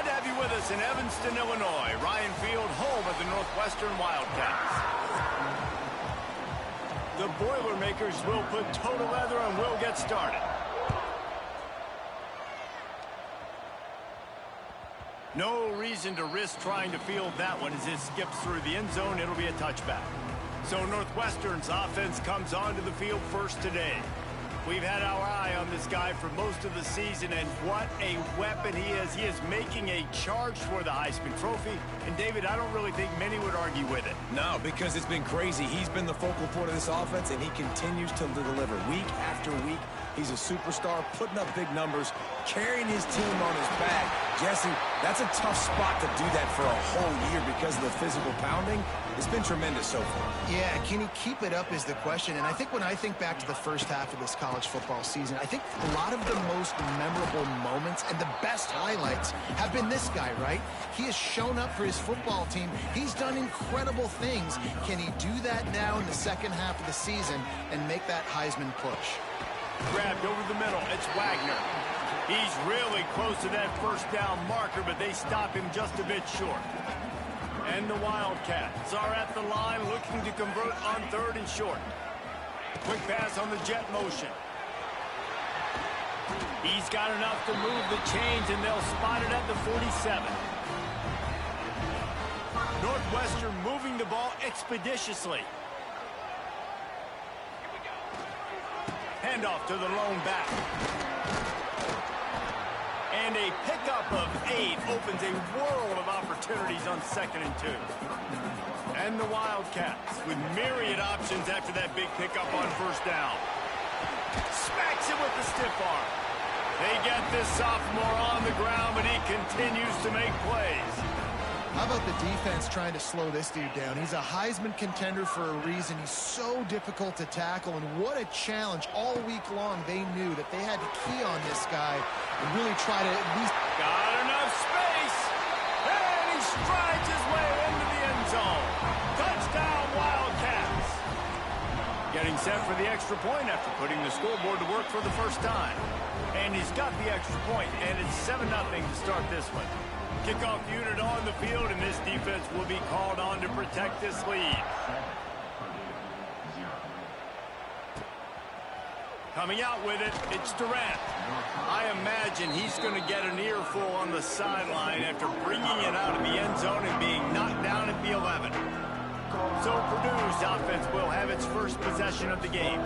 [SPEAKER 1] to have you with us in Evanston, Illinois. Ryan Field, home of the Northwestern Wildcats. The Boilermakers will put toe to leather and will get started. No reason to risk trying to field that one as it skips through the end zone. It'll be a touchback. So Northwestern's offense comes onto the field first today. We've had our eye on this guy for most of the season, and what a weapon he is. He is making a charge for the Heisman Trophy. And, David, I don't really think many would argue with it.
[SPEAKER 2] No, because it's been crazy. He's been the focal point of this offense, and he continues to deliver week after week. He's a superstar, putting up big numbers, carrying his team on his back. Jesse, that's a tough spot to do that for a whole year because of the physical pounding. It's been tremendous so far.
[SPEAKER 3] Yeah, can he keep it up is the question. And I think when I think back to the first half of this college football season, I think a lot of the most memorable moments and the best highlights have been this guy, right? He has shown up for his football team. He's done incredible things. Can he do that now in the second half of the season and make that Heisman push?
[SPEAKER 1] Grabbed over the middle. It's Wagner. He's really close to that first down marker, but they stop him just a bit short. And the Wildcats are at the line looking to convert on 3rd and short. Quick pass on the jet motion. He's got enough to move the chains, and they'll spot it at the 47. Northwestern moving the ball expeditiously. Handoff to the lone back. And a pickup of 8 opens a world of opportunities on 2nd and 2. And the Wildcats with myriad options after that big pickup on 1st down. Smacks it with the stiff arm. They get this sophomore on the ground, but he continues to make plays.
[SPEAKER 3] How about the defense trying to slow this dude down? He's a Heisman contender for a reason. He's so difficult to tackle, and what a challenge. All week long, they knew that they had to key on this guy and really try to at least...
[SPEAKER 1] Got enough space, and he strides his way into the end zone. Touchdown, Wildcats. Getting set for the extra point after putting the scoreboard to work for the first time. And he's got the extra point, and it's 7-0 to start this one. Kickoff unit on the field, and this defense will be called on to protect this lead. Coming out with it, it's Durant. I imagine he's going to get an earful on the sideline after bringing it out of the end zone and being knocked down at the 11. So Purdue's offense will have its first possession of the game.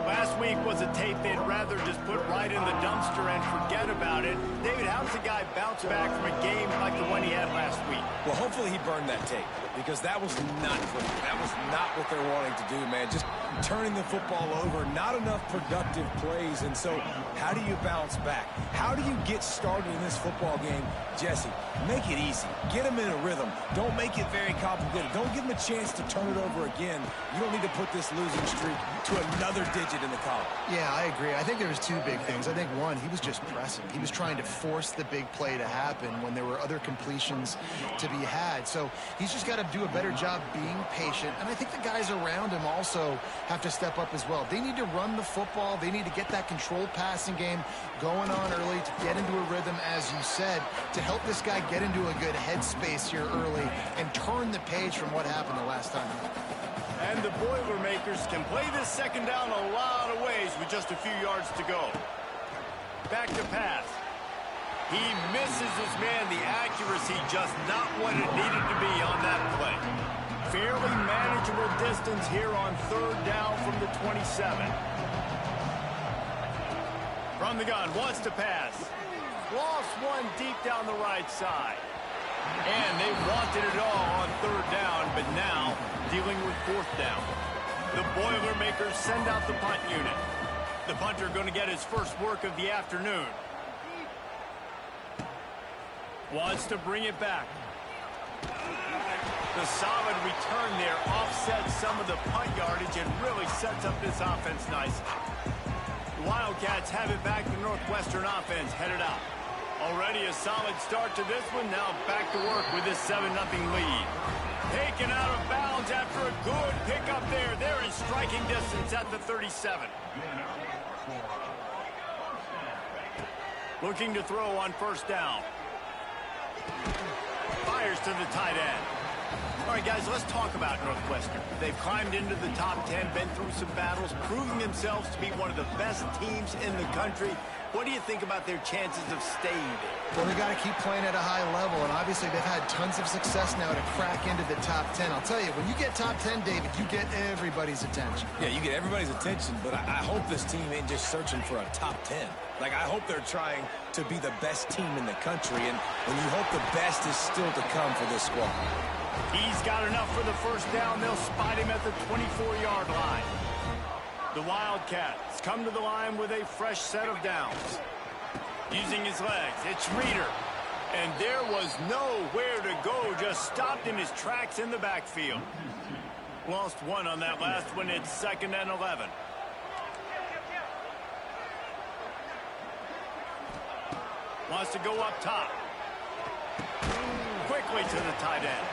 [SPEAKER 1] Last week was a tape they'd rather just put right in the dumpster and forget about it. David, how does a guy bounce back from a game like the one he had last week?
[SPEAKER 2] Well, hopefully he burned that tape because that was not good. That was not what they're wanting to do, man. Just turning the football over, not enough productive plays. And so how do you bounce back? How do you get started in this football game? Jesse, make it easy. Get him in a rhythm. Don't make it very complicated. Don't give him a chance to turn it over again. You don't need to put this losing streak to another digit in the column.
[SPEAKER 3] Yeah, I agree. I think there was 2 big things. I think, one, he was just pressing. He was trying to force the big play to happen when there were other completions to be had. So he's just got to do a better job being patient. And I think the guys around him also have to step up as well. They need to run the football. They need to get that controlled passing game going on early to get into a rhythm, as you said, to help this guy get into a good headspace here early and turn the page from what happened the last time.
[SPEAKER 1] And the Boilermakers can play this second down a lot of ways with just a few yards to go. Back to pass. He misses his man. The accuracy just not what it needed to be on that play. Fairly manageable distance here on 3rd down from the 27. From the gun, wants to pass. Lost one deep down the right side. And they wanted it all on 3rd down, but now dealing with 4th down. The Boilermakers send out the punt unit. The punter going to get his first work of the afternoon. Wants to bring it back. The solid return there offsets some of the punt yardage and really sets up this offense nicely. The Wildcats have it back. The Northwestern offense headed out. Already a solid start to this one. Now back to work with this 7-0 lead. Taken out of bounds after a good pickup there. They're in striking distance at the 37. Looking to throw on 1st down. Fires to the tight end. All right, guys, let's talk about Northwestern. They've climbed into the top 10, been through some battles, proving themselves to be one of the best teams in the country. What do you think about their chances of staying there?
[SPEAKER 3] Well, they got to keep playing at a high level, and obviously they've had tons of success now to crack into the top 10. I'll tell you, when you get top 10, David, you get everybody's attention.
[SPEAKER 2] Yeah, you get everybody's attention, but I hope this team ain't just searching for a top 10. Like, I hope they're trying to be the best team in the country, and you hope the best is still to come for this squad.
[SPEAKER 1] He's got enough for the first down. They'll spot him at the 24-yard line. The Wildcats come to the line with a fresh set of downs. Using his legs, it's Reeder. And there was nowhere to go, just stopped in his tracks in the backfield. Lost one on that last one. It's 2nd and 11. Wants to go up top. Quickly to the tight end.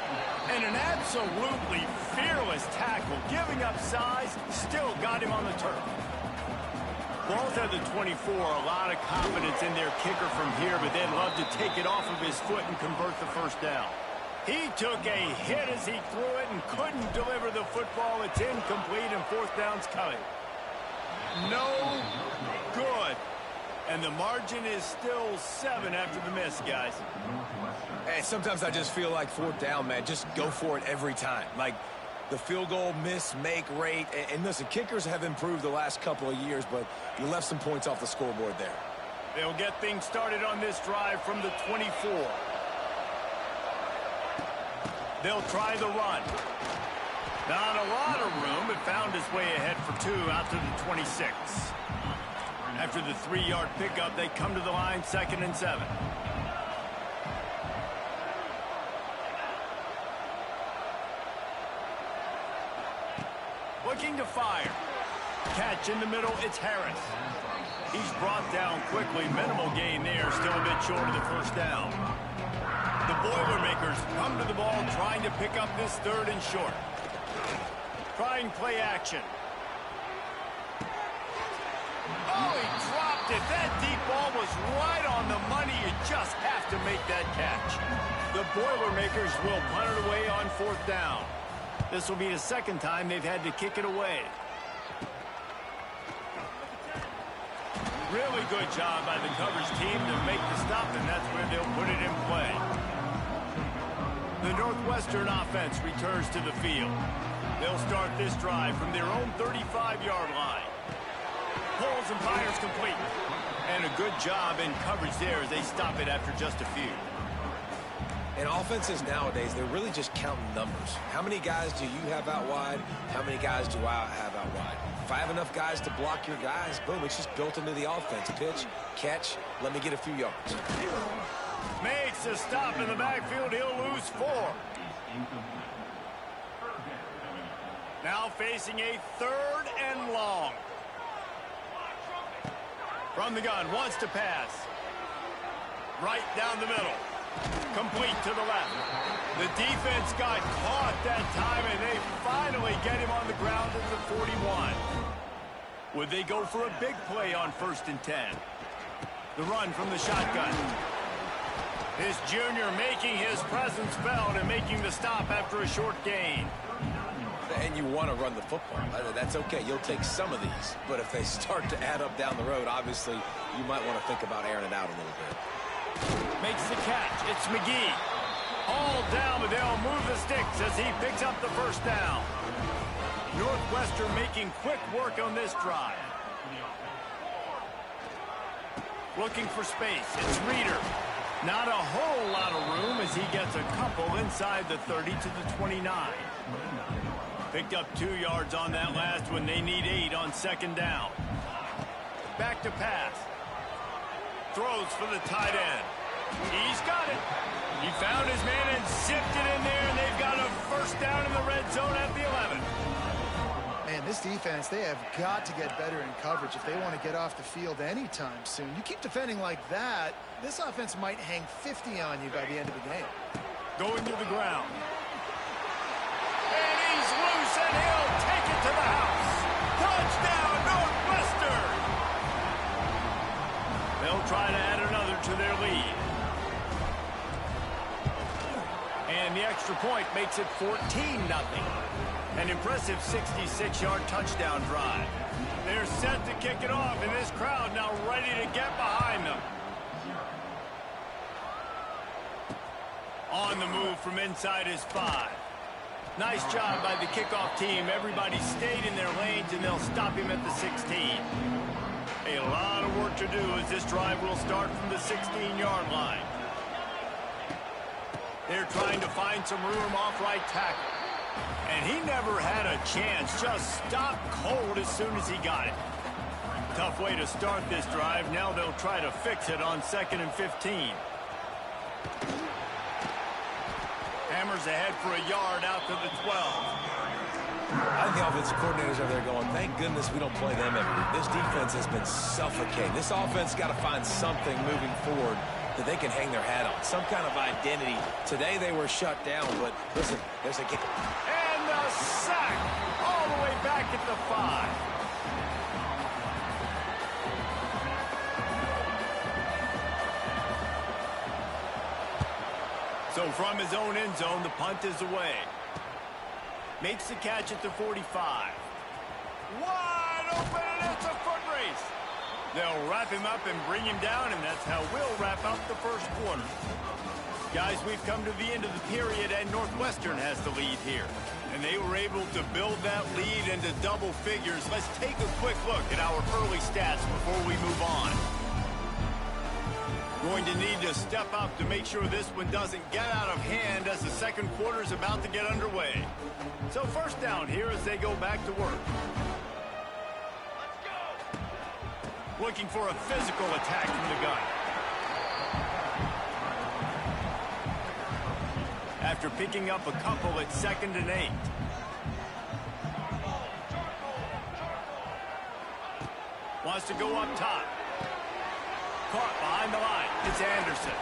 [SPEAKER 1] And an absolutely fearless tackle, giving up size, still got him on the turf. Ball's at the 24, a lot of confidence in their kicker from here, but they'd love to take it off of his foot and convert the first down. He took a hit as he threw it and couldn't deliver the football. It's incomplete and 4th down's coming. No good. And the margin is still 7 after the miss, guys.
[SPEAKER 2] Hey, sometimes I just feel like 4th down, man. Just go for it every time. Like, the field goal miss-make rate. And listen, kickers have improved the last couple of years, but you left some points off the scoreboard there.
[SPEAKER 1] They'll get things started on this drive from the 24. They'll try the run. Not a lot of room. It found its way ahead for 2 out to the 26. After the 3-yard pickup, they come to the line, 2nd and 7. Looking to fire. Catch in the middle, it's Harris. He's brought down quickly. Minimal gain there, still a bit short of the first down. The Boilermakers come to the ball, trying to pick up this 3rd and short. Trying play action. Oh, he dropped it. That deep ball was right on the money. You just have to make that catch. The Boilermakers will punt it away on 4th down. This will be the 2nd time they've had to kick it away. Really good job by the coverage team to make the stop, and that's where they'll put it in play. The Northwestern offense returns to the field. They'll start this drive from their own 35-yard line. Pulls and fires complete. And a good job in coverage there as they stop it after just a few.
[SPEAKER 2] And offenses nowadays, they're really just counting numbers. How many guys do you have out wide? How many guys do I have out wide? If I have enough guys to block your guys, boom, it's just built into the offense. Pitch, catch, let me get a few yards.
[SPEAKER 1] Makes a stop in the backfield. He'll lose 4. Now facing a 3rd and long. From the gun, wants to pass. Right down the middle. Complete to the left. The defense got caught that time, and they finally get him on the ground at the 41. Would they go for a big play on 1st and 10? The run from the shotgun. This junior making his presence felt and making the stop after a short gain.
[SPEAKER 2] And you want to run the football. That's okay. You'll take some of these. But if they start to add up down the road, obviously, you might want to think about airing it out a little bit.
[SPEAKER 1] Makes the catch. It's McGee. All down, but they'll move the sticks as he picks up the first down. Northwestern making quick work on this drive. Looking for space. It's Reeder. Not a whole lot of room as he gets a couple inside the 30 to the 29. Picked up 2 yards on that last one. They need 8 on 2nd down. Back to pass. Throws for the tight end. He's got it. He found his man and zipped it in there, and they've got a first down in the red zone at the 11.
[SPEAKER 3] Man, this defense, they have got to get better in coverage if they want to get off the field anytime soon. You keep defending like that, this offense might hang 50 on you by the end of the game.
[SPEAKER 1] Going to the ground. And he's loose, and he'll take it to the house. Touchdown, Northwestern! They'll try to add another to their lead. And the extra point makes it 14-0. An impressive 66-yard touchdown drive. They're set to kick it off, and this crowd now ready to get behind them. On the move from inside his 5. Nice job by the kickoff team. Everybody stayed in their lanes, and they'll stop him at the 16. A lot of work to do as this drive will start from the 16-yard line. They're trying to find some room off right tackle. And he never had a chance. Just stopped cold as soon as he got it. Tough way to start this drive. Now they'll try to fix it on 2nd and 15. Hammers ahead for a yard out to the 12.
[SPEAKER 2] I think the offensive coordinators are there going, thank goodness we don't play them every week. This defense has been suffocating. This offense got to find something moving forward that they can hang their hat on, some kind of identity. Today they were shut down, but listen, there's a game.
[SPEAKER 1] And the sack all the way back at the 5. So from his own end zone, the punt is away. Makes the catch at the 45. Wide open, and it's a foot race. They'll wrap him up and bring him down, and that's how we'll wrap up the first quarter. Guys, we've come to the end of the period, and Northwestern has the lead here. And they were able to build that lead into double figures. Let's take a quick look at our early stats before we move on. Going to need to step up to make sure this one doesn't get out of hand as the second quarter is about to get underway. So first down here as they go back to work. Let's go. Looking for a physical attack from the gun. After picking up a couple at 2nd and 8. Wants to go up top. Caught behind the line. It's Anderson.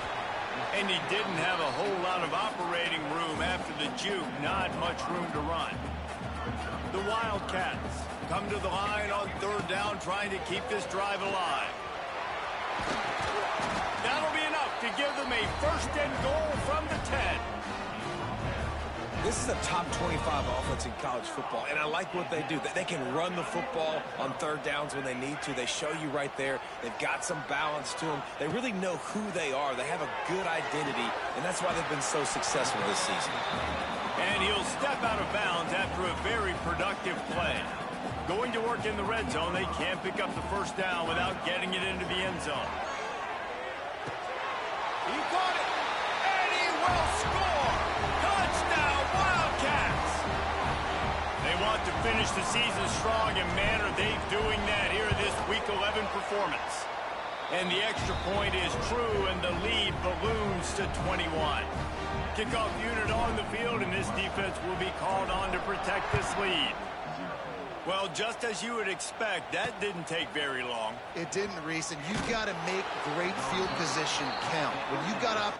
[SPEAKER 1] And he didn't have a whole lot of operating room after the juke. Not much room to run. The Wildcats come to the line on 3rd down, trying to keep this drive alive. That'll be enough to give them a 1st and goal from the 10.
[SPEAKER 2] This is a top 25 offense in college football, and I like what they do. They can run the football on 3rd downs when they need to. They show you right there. They've got some balance to them. They really know who they are. They have a good identity, and that's why they've been so successful this season.
[SPEAKER 1] And he'll step out of bounds after a very productive play. Going to work in the red zone, they can't pick up the 1st down without getting it into the end zone. He caught it, and he will score! Touchdown, Wildcats! They want to finish the season strong, and man, are they doing that here in this Week 11 performance. And the extra point is true, and the lead balloons to 21. Kickoff unit on the field, and this defense will be called on to protect this lead. Well, just as you would expect, that didn't take very long.
[SPEAKER 3] It didn't, Reese, and you've got to make great field position count. When you got up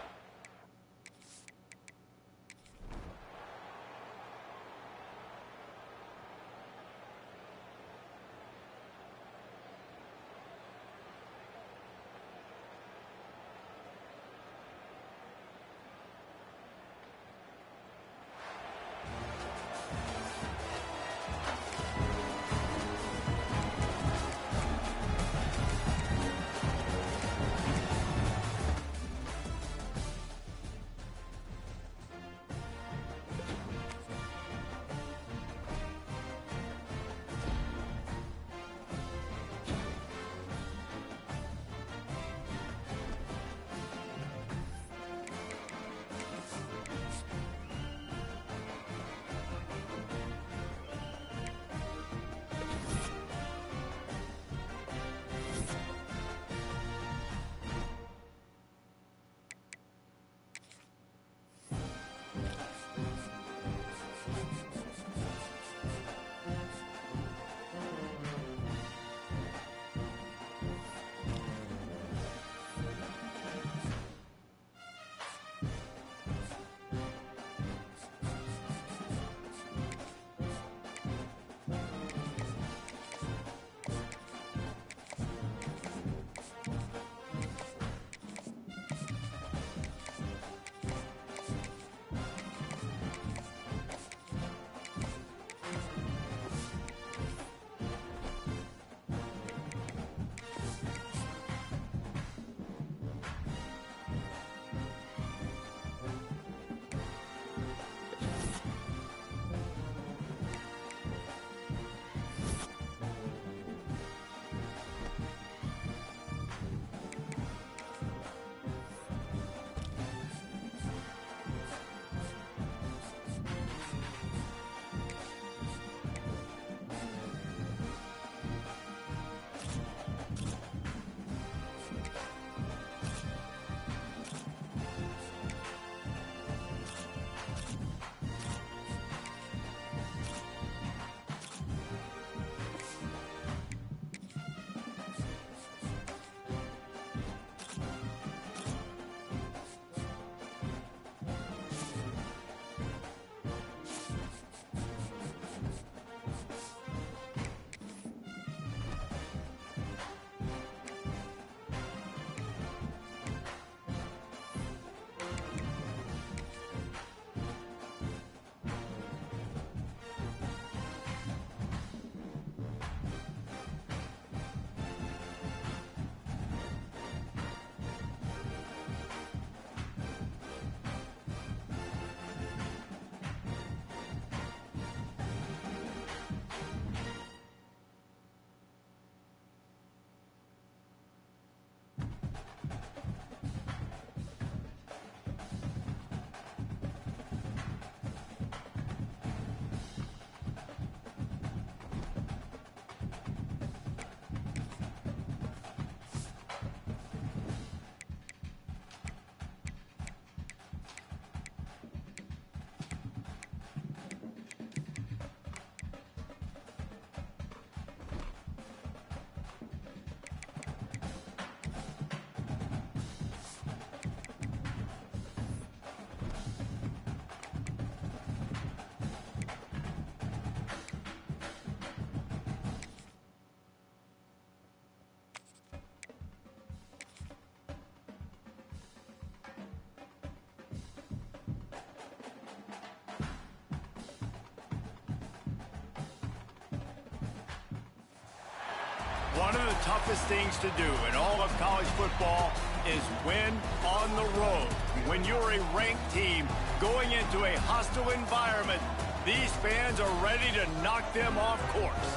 [SPEAKER 1] One of the toughest things to do in all of college football is win on the road. When you're a ranked team going into a hostile environment, these fans are ready to knock them off course.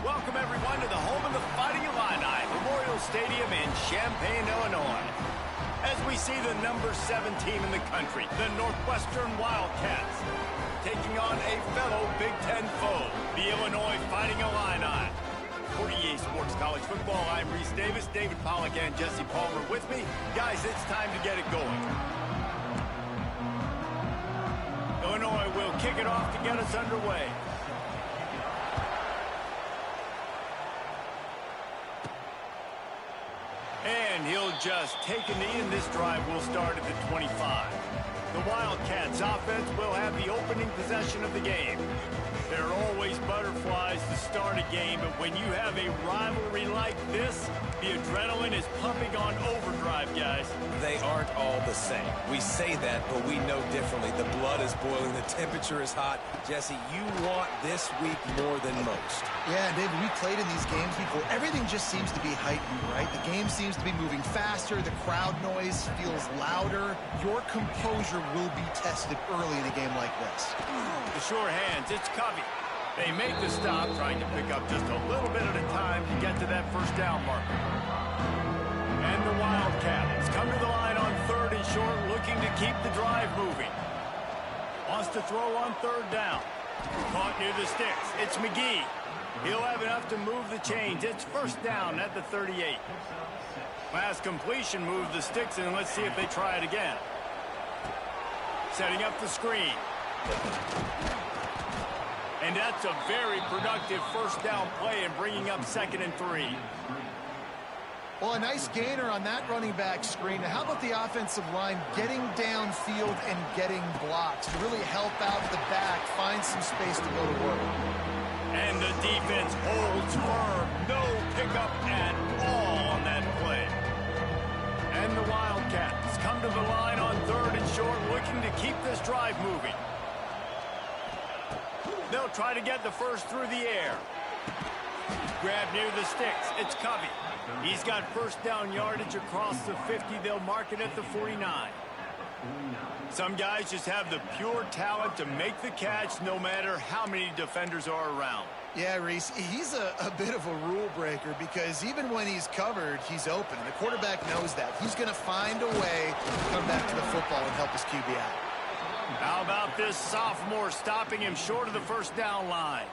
[SPEAKER 1] Welcome, everyone, to the home of the Fighting Illini, Memorial Stadium in Champaign, Illinois. As we see the number 7 team in the country, the Northwestern Wildcats, taking on a fellow Big Ten foe, the Illinois Fighting Illini. For EA Sports College Football, I'm Reese Davis, David Pollack, and Jesse Palmer with me. Guys, it's time to get it going. Illinois will kick it off to get us underway. And he'll just take a knee, and this drive will start at the 25. The Wildcats offense will have the opening possession of the game. There are always butterflies to start a game, but when you have a rivalry like this, the adrenaline is pumping on overdrive, guys.
[SPEAKER 2] They aren't all the same. We say that, but we know differently. The blood is boiling. The temperature is hot. Jesse, you want this week more than most.
[SPEAKER 3] Yeah, David, we played in these games before. Everything just seems to be heightened, right? The game seems to be moving faster. The crowd noise feels louder. Your composure will be tested early in a game like this.
[SPEAKER 1] The sure hands, it's Covey. They make the stop, trying to pick up just a little bit at a time to get to that first down marker. And the Wildcats come to the line on 3rd and short, looking to keep the drive moving. Wants to throw on 3rd down. Caught near the sticks. It's McGee. He'll have enough to move the chains. It's 1st down at the 38. Last completion moved the sticks, and let's see if they try it again. Setting up the screen. And that's a very productive 1st down play and bringing up 2nd and 3.
[SPEAKER 3] Well, a nice gainer on that running back screen. Now, how about the offensive line getting downfield and getting blocks to really help out the back, find some space to go to work?
[SPEAKER 1] And the defense holds firm. No pickup at all on that play. And the Wildcats come to the line on 3rd and short, looking to keep this drive moving. They'll try to get the first through the air. Grab near the sticks. It's Covey. He's got 1st down yardage across the 50. They'll mark it at the 49. Some guys just have the pure talent to make the catch no matter how many defenders are around.
[SPEAKER 3] Yeah, Reese, he's a bit of a rule breaker because even when he's covered, he's open. The quarterback knows that. He's going to find a way to come back to the football and help his QB out.
[SPEAKER 1] How about this sophomore stopping him short of the 1st down line?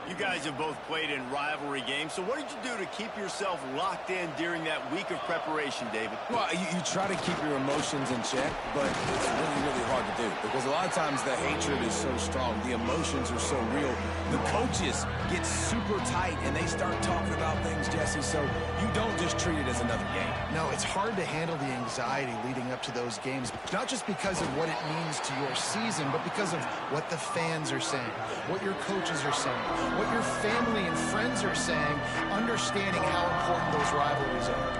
[SPEAKER 1] You guys have both played in rivalry games, so what did you do to keep yourself locked in during that week of preparation, David?
[SPEAKER 2] Well, you try to keep your emotions in check, but it's really, really hard to do because a lot of times the hatred is so strong. The emotions are so real. The coaches get super tight, and they start talking about things, Jesse, so you don't just treat it as another game.
[SPEAKER 3] No, it's hard to handle the anxiety leading up to those games, not just because of what it means to your season, but because of what the fans are saying, what your coaches are saying, what your family and friends are saying, understanding how important those rivalries are.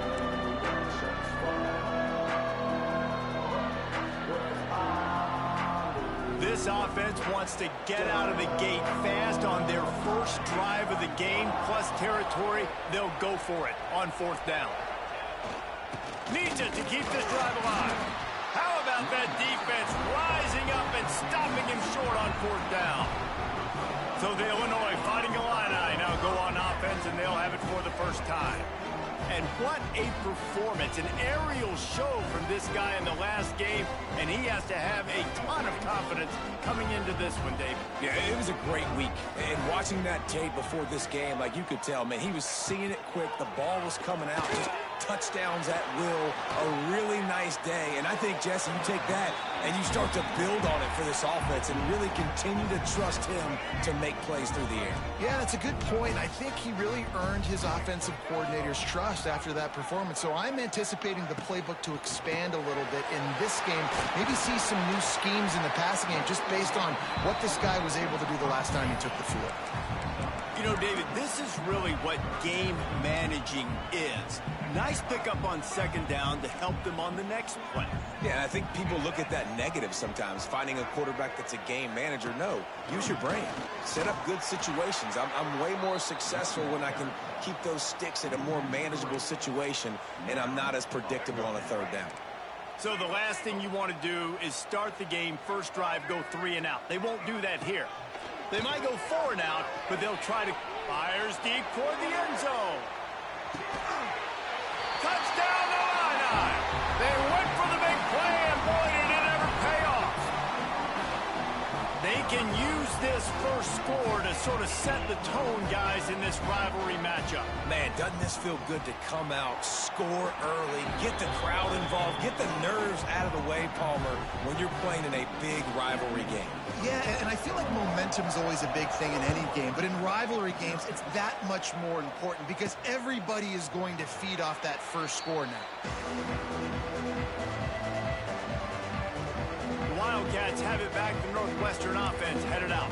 [SPEAKER 1] This offense wants to get out of the gate fast on their first drive of the game, plus territory. They'll go for it on 4th down. Needs it to keep this drive alive. How about that defense rising up and stopping him short on 4th down? So the Illinois Fighting Illini now go on offense, and they'll have it for the first time. And what a performance, an aerial show from this guy in the last game, and he has to have a ton of confidence coming into this one, David.
[SPEAKER 2] Yeah, it was a great week. And watching that tape before this game, like you could tell, man, he was seeing it quick. The ball was coming out, just touchdowns at will. A really nice day. And I think, Jesse, you take that and you start to build on it for this offense and really continue to trust him to make plays through the air.
[SPEAKER 3] Yeah, that's a good point. I think he really earned his offensive coordinator's trust after that performance. So I'm anticipating the playbook to expand a little bit in this game. Maybe see some new schemes in the passing game just based on what this guy was able to do the last time he took the field.
[SPEAKER 1] You know, David, this is really what game managing is. Nice pickup on 2nd down to help them on the next play.
[SPEAKER 2] Yeah, and I think people look at that negative sometimes, finding a quarterback that's a game manager. No, use your brain. Set up good situations. I'm way more successful when I can keep those sticks in a more manageable situation, and I'm not as predictable on a third down.
[SPEAKER 1] So the last thing you want to do is start the game, first drive, go 3 and out. They won't do that here. They might go 4 and out, but they'll try to fires deep toward the end zone. Touchdown, Illini! They went for the big play, and boy, did it ever pay off. They can use this first score to sort of set the tone, guys, in this rivalry matchup.
[SPEAKER 2] Man, doesn't this feel good to come out, score early, get the crowd involved, get the nerves out of the way, Palmer, when you're playing in a big rivalry game.
[SPEAKER 3] Yeah, and I feel like momentum's always a big thing in any game, but in rivalry games, it's that much more important because everybody is going to feed off that first score now.
[SPEAKER 1] The Wildcats have it back. The Northwestern offense headed out.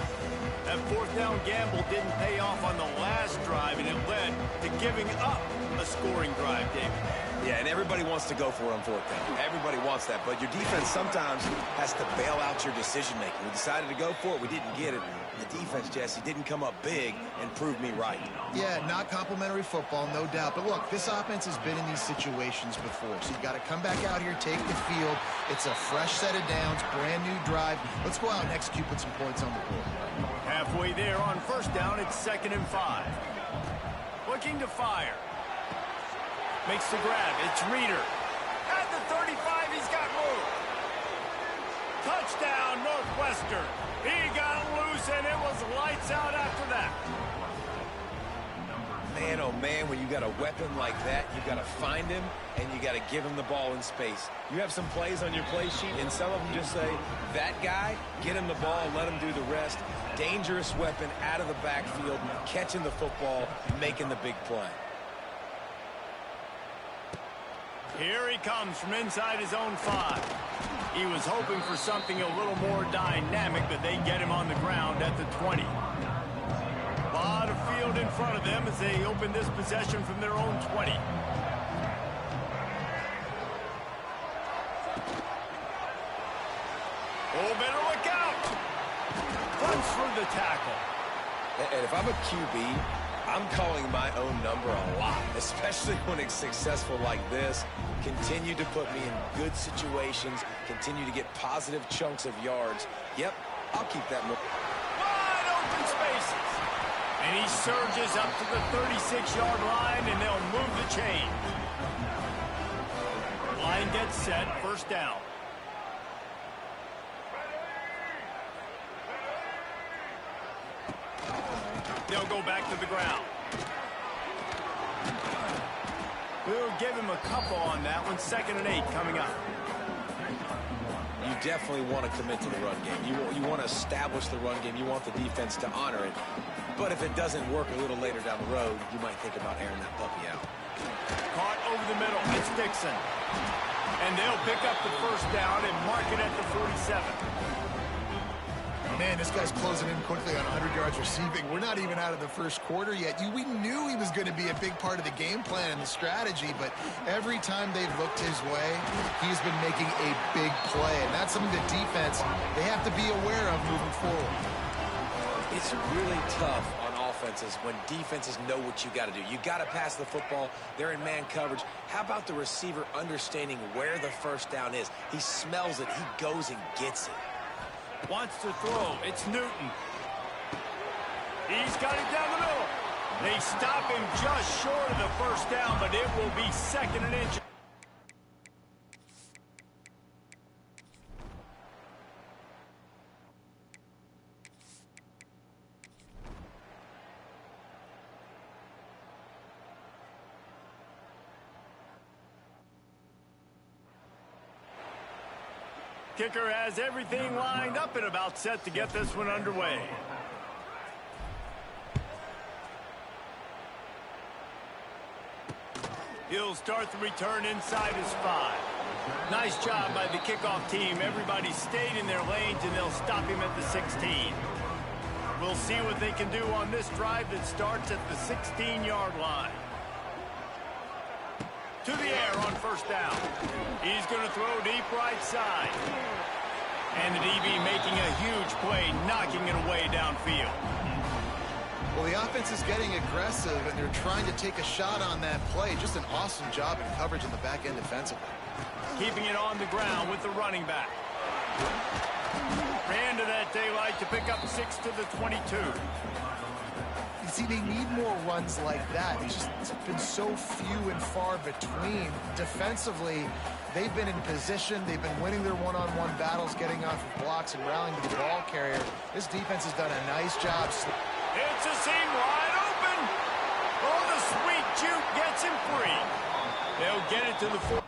[SPEAKER 1] That fourth down gamble didn't pay off on the last drive, and it led to giving up a scoring drive, David.
[SPEAKER 2] Yeah, and everybody wants to go for it on fourth down. Everybody wants that, but your defense sometimes has to bail out your decision-making. We decided to go for it. We didn't get it. The defense, Jesse, didn't come up big and prove me right.
[SPEAKER 3] Yeah, not complimentary football, no doubt. But look, this offense has been in these situations before, so you got to come back out here, take the field. It's a fresh set of downs, brand new drive. Let's go out and execute, put some points on the board.
[SPEAKER 1] Halfway there on first down, it's 2nd and 5. Looking to fire. Makes the grab. It's Reeder. At the 35, he's got room. Touchdown, Northwestern. He got loose, and it was lights out after that.
[SPEAKER 2] Man, oh man, when you got a weapon like that, you got to find him, and you got to give him the ball in space. You have some plays on your play sheet, and some of them just say, that guy, get him the ball, let him do the rest. Dangerous weapon out of the backfield, catching the football, making the big play.
[SPEAKER 1] Here he comes from inside his own 5. He was hoping for something a little more dynamic, but they get him on the ground at the 20. A lot of field in front of them as they open this possession from their own 20. Oh, better look out! Runs through the tackle.
[SPEAKER 2] And if I'm a QB, I'm calling my own number a lot, especially when it's successful like this. Continue to put me in good situations, continue to get positive chunks of yards. Yep, I'll keep that move.
[SPEAKER 1] Wide open spaces. And he surges up to the 36-yard line, and they'll move the chain. Line gets set, first down. They'll go back to the ground. We'll give him a couple on that one. 2nd and 8 coming up.
[SPEAKER 2] You definitely want to commit to the run game. You want to establish the run game. You want the defense to honor it. But if it doesn't work a little later down the road, you might think about airing that puppy out.
[SPEAKER 1] Caught over the middle. It's Dixon. And they'll pick up the first down and mark it at the 47.
[SPEAKER 3] Man, this guy's closing in quickly on 100 yards receiving. We're not even out of the first quarter yet. We knew he was going to be a big part of the game plan and the strategy, but every time they've looked his way, he's been making a big play. And that's something that defense, they have to be aware of moving forward.
[SPEAKER 2] It's really tough on offenses when defenses know what you got to do. You got to pass the football. They're in man coverage. How about the receiver understanding where the first down is? He smells it. He goes and gets it.
[SPEAKER 1] Wants to throw. It's Newton. He's got it down the middle. They stop him just short of the first down, but it will be 2nd and inch. Kicker has everything lined up and about set to get this one underway. He'll start the return inside his 5. Nice job by the kickoff team. Everybody stayed in their lanes, and they'll stop him at the 16. We'll see what they can do on this drive that starts at the 16-yard line. To the air on first down. He's going to throw deep right side. And the DB making a huge play, knocking it away downfield.
[SPEAKER 3] Well, the offense is getting aggressive, and they're trying to take a shot on that play. Just an awesome job in coverage in the back end defensively.
[SPEAKER 1] Keeping it on the ground with the running back. Ran to that daylight to pick up 6 to the 22.
[SPEAKER 3] You see, they need more runs like that. It's been so few and far between. Defensively, they've been in position. They've been winning their one-on-one battles, getting off of blocks and rallying to the ball carrier. This defense has done a nice job.
[SPEAKER 1] It's a seam wide open. Oh, the sweet juke gets him free. They'll get it to the 4.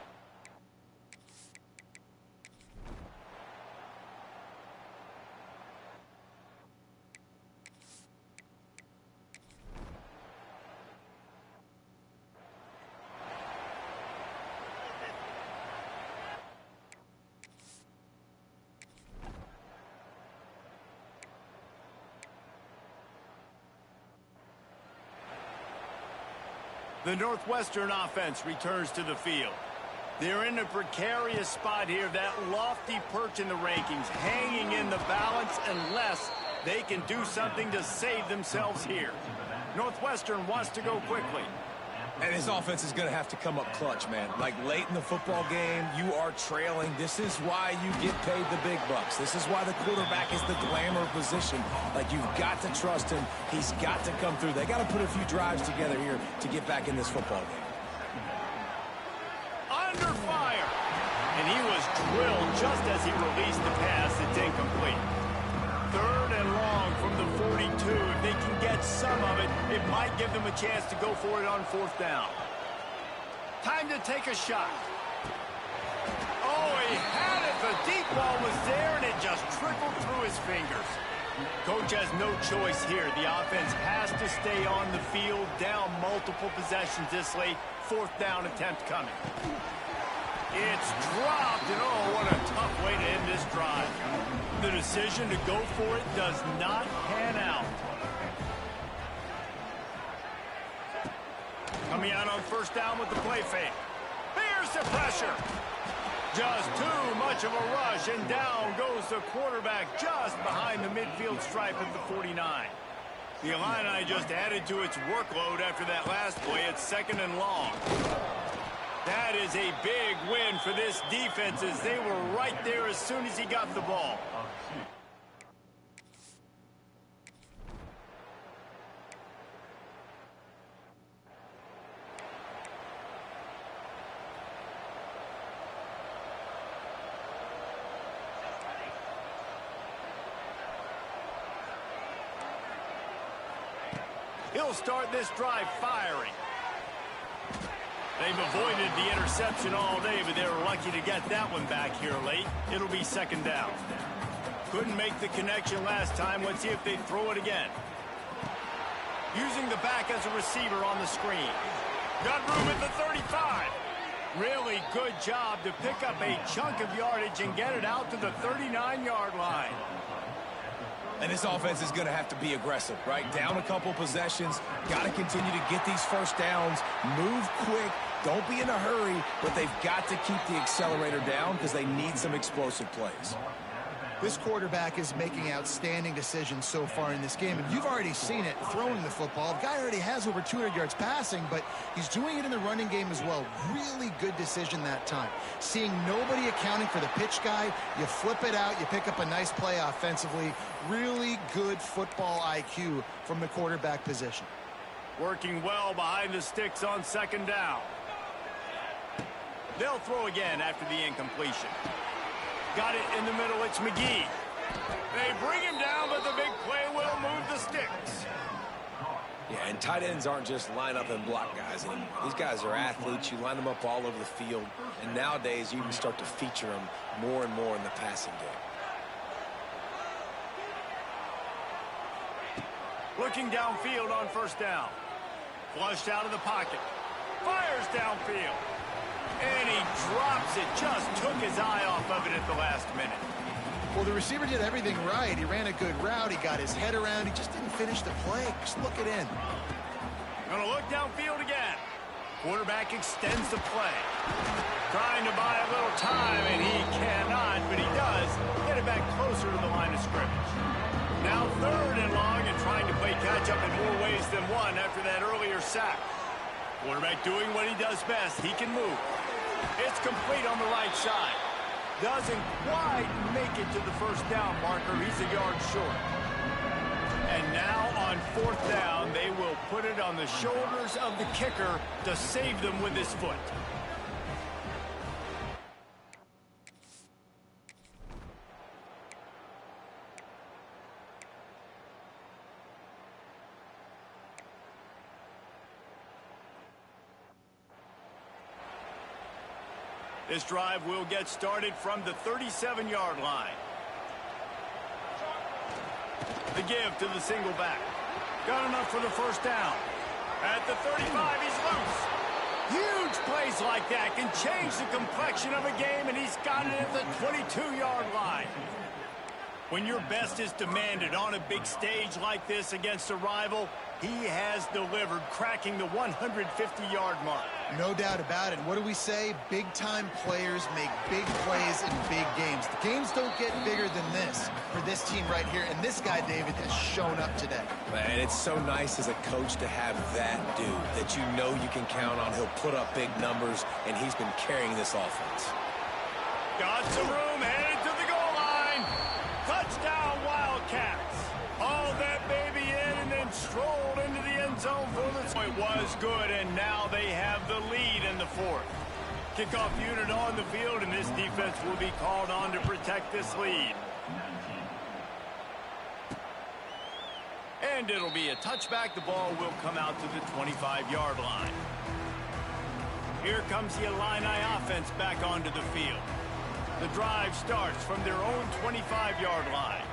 [SPEAKER 1] The Northwestern offense returns to the field. They're in a precarious spot here, that lofty perch in the rankings, hanging in the balance unless they can do something to save themselves here. Northwestern wants to go quickly.
[SPEAKER 2] And his offense is going to have to come up clutch, man. Like late in the football game, you are trailing. This is why you get paid the big bucks. This is why the quarterback is the glamour position. Like, you've got to trust him. He's got to come through. They got to put a few drives together here to get back in this football game.
[SPEAKER 1] Under fire. And he was drilled just as he released the pass. It's incomplete. 3rd and long from the 42. If they can get some of it, it might give them a chance to go for it on 4th down. Time to take a shot. Oh, he had it. The deep ball was there, and it just trickled through his fingers. Coach has no choice here. The offense has to stay on the field, down multiple possessions this late. 4th down attempt coming. It's dropped, and oh, what a tough way to end this drive. The decision to go for it does not pan out. Coming out on 1st down with the play fake. Here's the pressure. Just too much of a rush, and down goes the quarterback just behind the midfield stripe of the 49. The Illini just added to its workload after that last play. It's 2nd and long. That is a big win for this defense, as they were right there as soon as he got the ball. He'll start this drive firing. They've avoided the interception all day, but they were lucky to get that one back here late. It'll be 2nd down. Couldn't make the connection last time. Let's see if they throw it again. Using the back as a receiver on the screen. Got room at the 35. Really good job to pick up a chunk of yardage and get it out to the 39-yard line.
[SPEAKER 2] And this offense is going to have to be aggressive, right? Down a couple possessions. Got to continue to get these 1st downs. Move quick. Don't be in a hurry, but they've got to keep the accelerator down because they need some explosive plays.
[SPEAKER 3] This quarterback is making outstanding decisions so far in this game, and you've already seen it throwing the football. The guy already has over 200 yards passing, but he's doing it in the running game as well. Really good decision that time. Seeing nobody accounting for the pitch guy, you flip it out, you pick up a nice play offensively. Really good football IQ from the quarterback position.
[SPEAKER 1] Working well behind the sticks on 2nd down. They'll throw again after the incompletion. Got it in the middle. It's McGee. They bring him down, but the big play will move the sticks.
[SPEAKER 2] Yeah, and tight ends aren't just line up and block guys anymore. These guys are athletes. You line them up all over the field. And nowadays, you can start to feature them more and more in the passing game.
[SPEAKER 1] Looking downfield on 1st down. Flushed out of the pocket. Fires downfield. And he drops it. Just took his eye off of it at the last minute.
[SPEAKER 3] Well, the receiver did everything right. He ran a good route. He got his head around. He just didn't finish the play. Just look it in.
[SPEAKER 1] Gonna look downfield again. Quarterback extends the play. Trying to buy a little time, and he cannot, but he does get it back closer to the line of scrimmage. Now 3rd and long and trying to play catch-up in more ways than one after that earlier sack. Quarterback doing what he does best. He can move. It's complete on the right side. Doesn't quite make it to the first down marker. He's a yard short. And now on 4th down, they will put it on the shoulders of the kicker to save them with his foot. This drive will get started from the 37-yard line. The give to the single back. Got enough for the first down. At the 35, he's loose. Huge plays like that can change the complexion of a game, and he's got it at the 22-yard line. When your best is demanded on a big stage like this against a rival, he has delivered, cracking the 150-yard mark.
[SPEAKER 3] No doubt about it. What do we say? Big-time players make big plays in big games. The games don't get bigger than this for this team right here, and this guy, David, has shown up today.
[SPEAKER 2] Man, it's so nice as a coach to have that dude that you know you can count on. He'll put up big numbers, and he's been carrying this offense.
[SPEAKER 1] Got some room, headed to the goal line. Touchdown, Wildcats. Hauled that baby in and then strolled into the end zone for the... It was good, and now they have the lead in the 4th. Kickoff unit on the field, and this defense will be called on to protect this lead. And it'll be a touchback. The ball will come out to the 25-yard line. Here comes the Illini offense back onto the field. The drive starts from their own 25-yard line.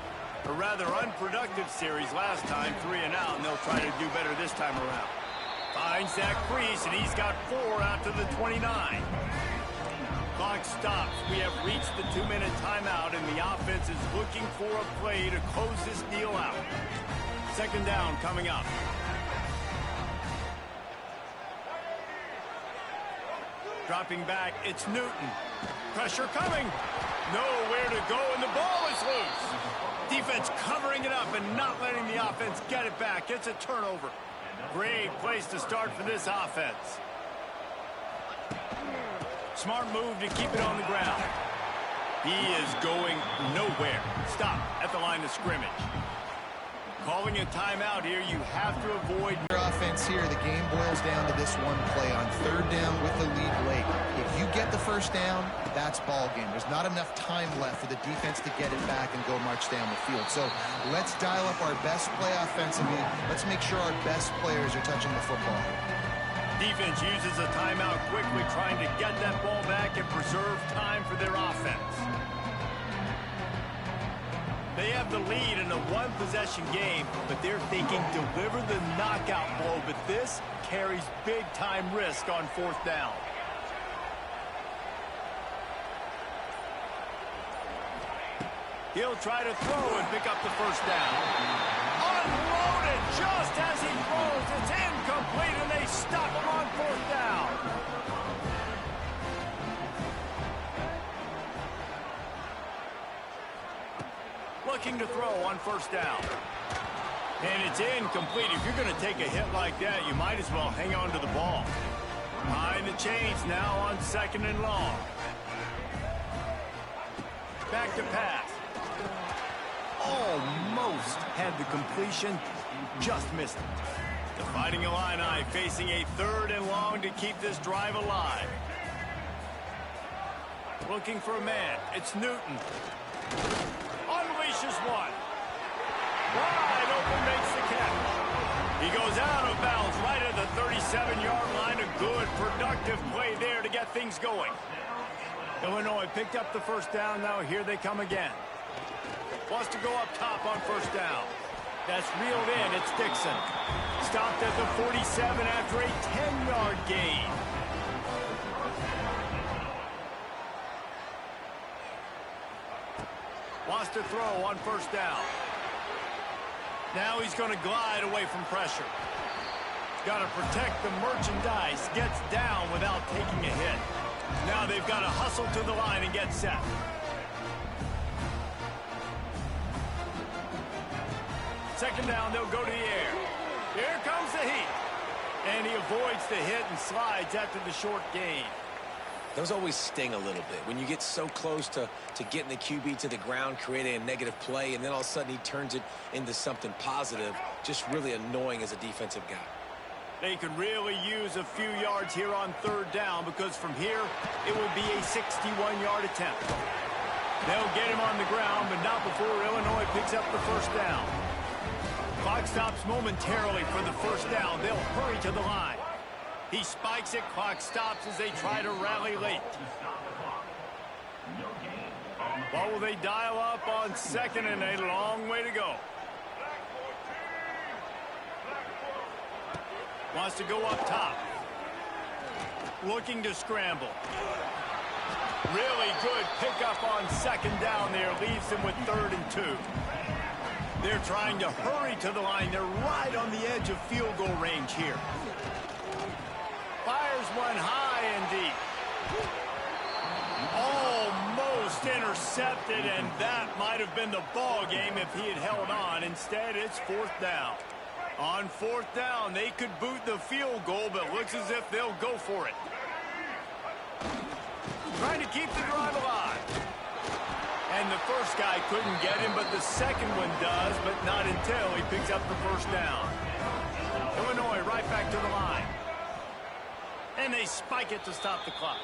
[SPEAKER 1] A rather unproductive series last time, 3 and out, and they'll try to do better this time around. Finds that crease, and he's got 4 out to the 29. Clock stops. We have reached the 2-minute timeout, and the offense is looking for a play to close this deal out. 2nd down coming up. Dropping back, it's Newton. Pressure coming. Nowhere to go, and the ball is loose. Defense covering it up and not letting the offense get it back. It's a turnover. Great place to start for this offense. Smart move to keep it on the ground. He is going nowhere. Stop at the line of scrimmage. Calling a timeout here. You have to avoid...
[SPEAKER 3] Your offense here, the game boils down to this one play on 3rd down with the lead late. If you get the first down, that's ball game. There's not enough time left for the defense to get it back and go march down the field. So let's dial up our best play offensively. Let's make sure our best players are touching the football.
[SPEAKER 1] Defense uses a timeout quickly, trying to get that ball back and preserve time for their offense. They have the lead in a one-possession game, but they're thinking deliver the knockout blow, but this carries big-time risk on 4th down. He'll try to throw and pick up the first down. Unloaded just as he throws. It's incomplete, and they stop him on 4th down. Looking to throw on 1st down. And it's incomplete. If you're going to take a hit like that, you might as well hang on to the ball. Behind the chains now on 2nd and long. Back to pass. Almost had the completion, just missed it. The Fighting Illini facing a 3rd and long to keep this drive alive. Looking for a man. It's Newton. Unleashes one. Wide open, makes the catch. He goes out of bounds right at the 37-yard line. A good, productive play there to get things going. Illinois picked up the first down. Now here they come again. Wants to go up top on 1st down. That's reeled in. It's Dixon. Stopped at the 47 after a 10-yard gain. Wants to throw on 1st down. Now he's going to glide away from pressure. Got to protect the merchandise. Gets down without taking a hit. Now they've got to hustle to the line and get set. Second down, they'll go to the air. Here comes the heat. And he avoids the hit and slides after the short gain.
[SPEAKER 2] Those always sting a little bit when you get so close to getting the QB to the ground, creating a negative play, and then all of a sudden he turns it into something positive. Just really annoying as a defensive guy.
[SPEAKER 1] They could really use a few yards here on third down because from here it will be a 61-yard attempt. They'll get him on the ground, but not before Illinois picks up the first down. Clock stops momentarily for the first down. They'll hurry to the line. He spikes it. Clock stops as they try to rally late. What will they dial up on second and a long way to go? Wants to go up top. Looking to scramble. Really good pickup on second down there. Leaves them with 3rd and 2. They're trying to hurry to the line. They're right on the edge of field goal range here. Fires one high and deep. Almost intercepted, and that might have been the ball game if he had held on. Instead, it's 4th down. On 4th down, they could boot the field goal, but looks as if they'll go for it. Trying to keep the drive alive. And the first guy couldn't get him, but the second one does, but not until he picks up the first down. Illinois right back to the line. And they spike it to stop the clock.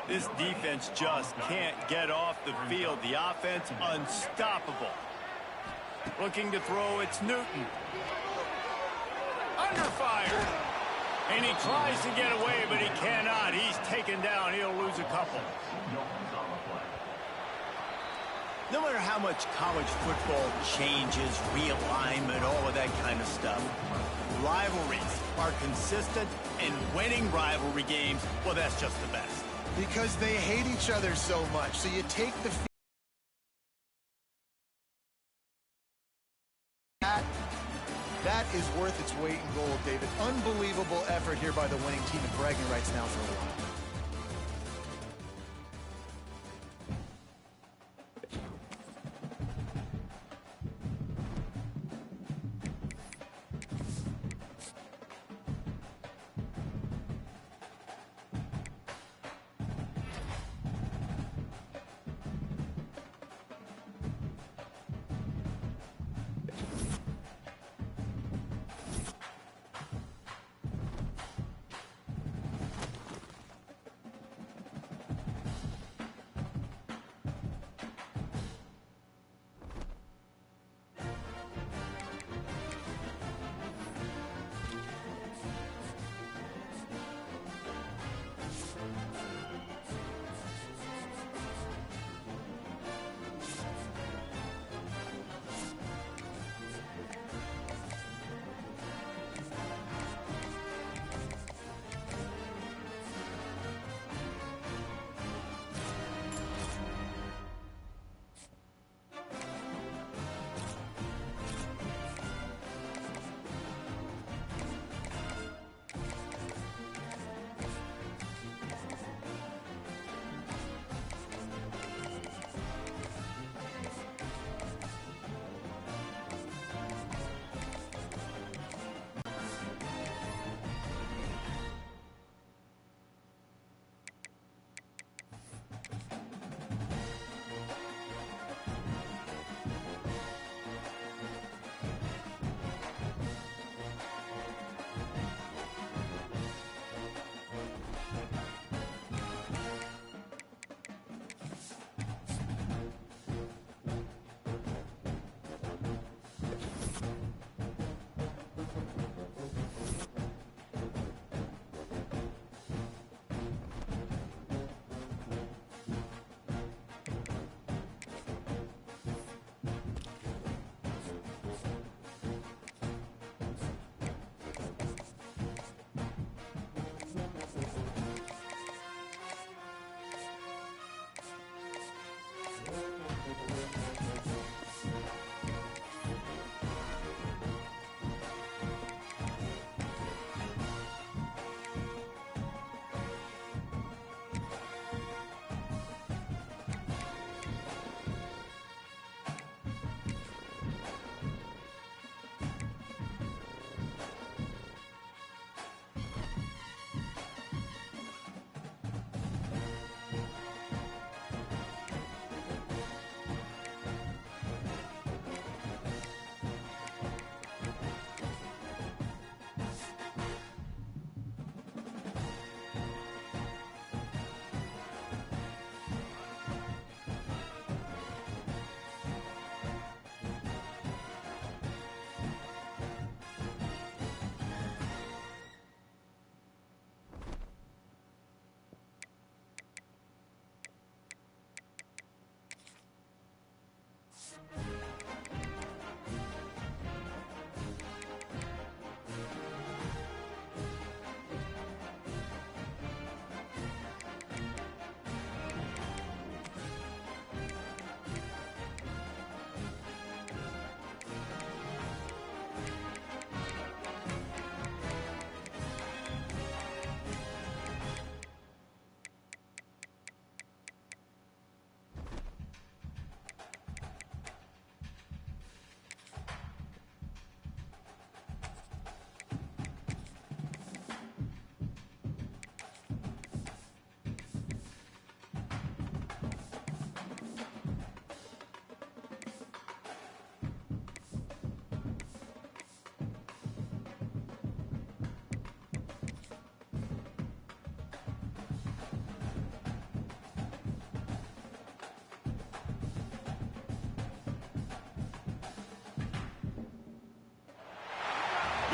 [SPEAKER 1] This defense just can't get off the field. The offense unstoppable. Looking to throw, it's Newton. Under fire. And he tries to get away, but he cannot. He's taken down. He'll lose a couple. No matter how much college football changes, realignment, all of that kind of stuff, rivalries are consistent, and winning rivalry games, well, that's just the best.
[SPEAKER 3] Because they hate each other so much. So you take the that is worth its weight in gold, David. Unbelievable effort here by the winning team, and bragging rights now for a while.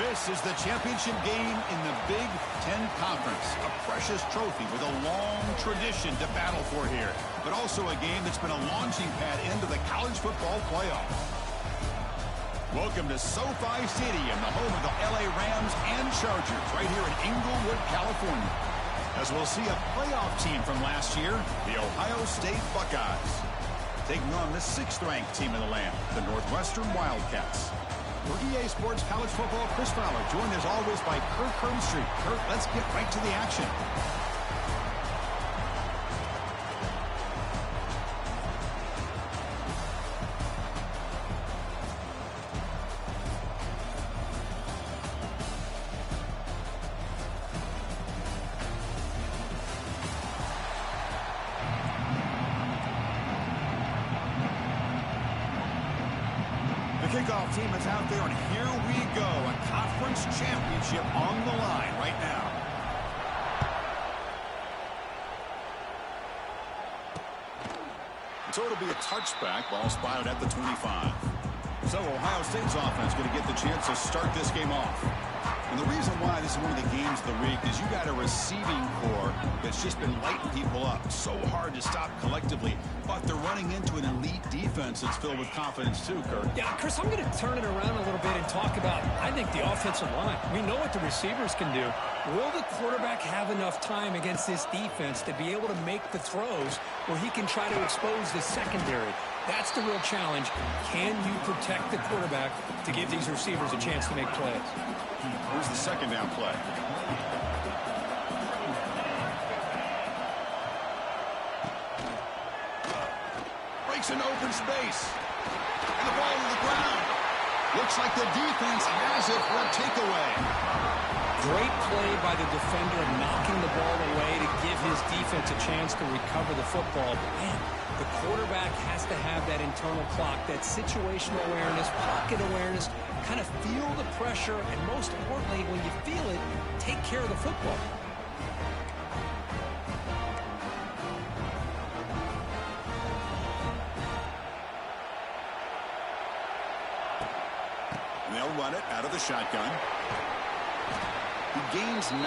[SPEAKER 6] This is the championship game in the Big Ten Conference. A precious trophy with a long tradition to battle for here. But also a game that's been a launching pad into the college football playoff. Welcome to SoFi Stadium, the home of the LA Rams and Chargers, right here in Inglewood, California. As we'll see a playoff team from last year, the Ohio State Buckeyes, taking on the 6th-ranked team in the land, the Northwestern Wildcats. For EA Sports College Football, Chris Fowler, joined as always by Kirk Hermstreet. Kirk, let's get right to the action. Kickoff team is out there, and here we go. A conference championship on the line right now. So it'll be a touchback. Ball spotted at the 25. So Ohio State's offense going to get the chance to start this game off. And the reason why this is one of the games of the week is you got a receiving core that's just been lighting people up. So hard to stop collectively, but they're running into an elite defense that's filled with confidence too, Kirk.
[SPEAKER 4] Yeah, Chris, I'm going to turn it around a little bit and talk about, I think, the offensive line. We know what the receivers can do. Will the quarterback have enough time against this defense to be able to make the throws where he can try to expose the secondary? That's the real challenge. Can you protect the quarterback to give these receivers a chance to make plays?
[SPEAKER 6] Here's the second down play. Breaks an open space. And the ball to the ground. Looks like the defense has it for a takeaway.
[SPEAKER 4] Great play by the defender, knocking the ball away to give his defense a chance to recover the football. But man, the quarterback has to have that internal clock, that situational awareness, pocket awareness, kind of feel the pressure, and most importantly, when you feel it, take care of the football.
[SPEAKER 6] And they'll run it out of the shotgun. He gains 9,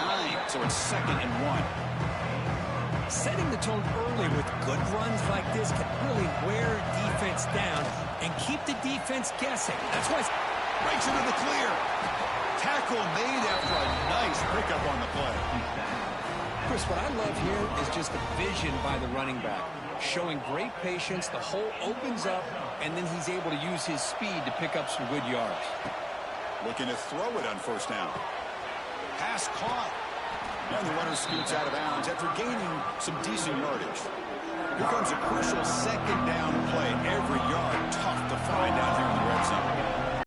[SPEAKER 6] so it's 2nd and 1.
[SPEAKER 4] Setting the tone early with good runs like this can really wear defense down and keep the defense guessing. That's why
[SPEAKER 6] breaks into the clear. Tackle made after a nice pickup on the play.
[SPEAKER 4] Chris, what I love here is just the vision by the running back. Showing great patience, the hole opens up, and then he's able to use his speed to pick up some good yards.
[SPEAKER 6] Looking to throw it on 1st down. Pass caught. And the runner scoots out of bounds after gaining some decent yardage. Here comes a crucial 2nd down play. Every yard tough to find out here in the red zone.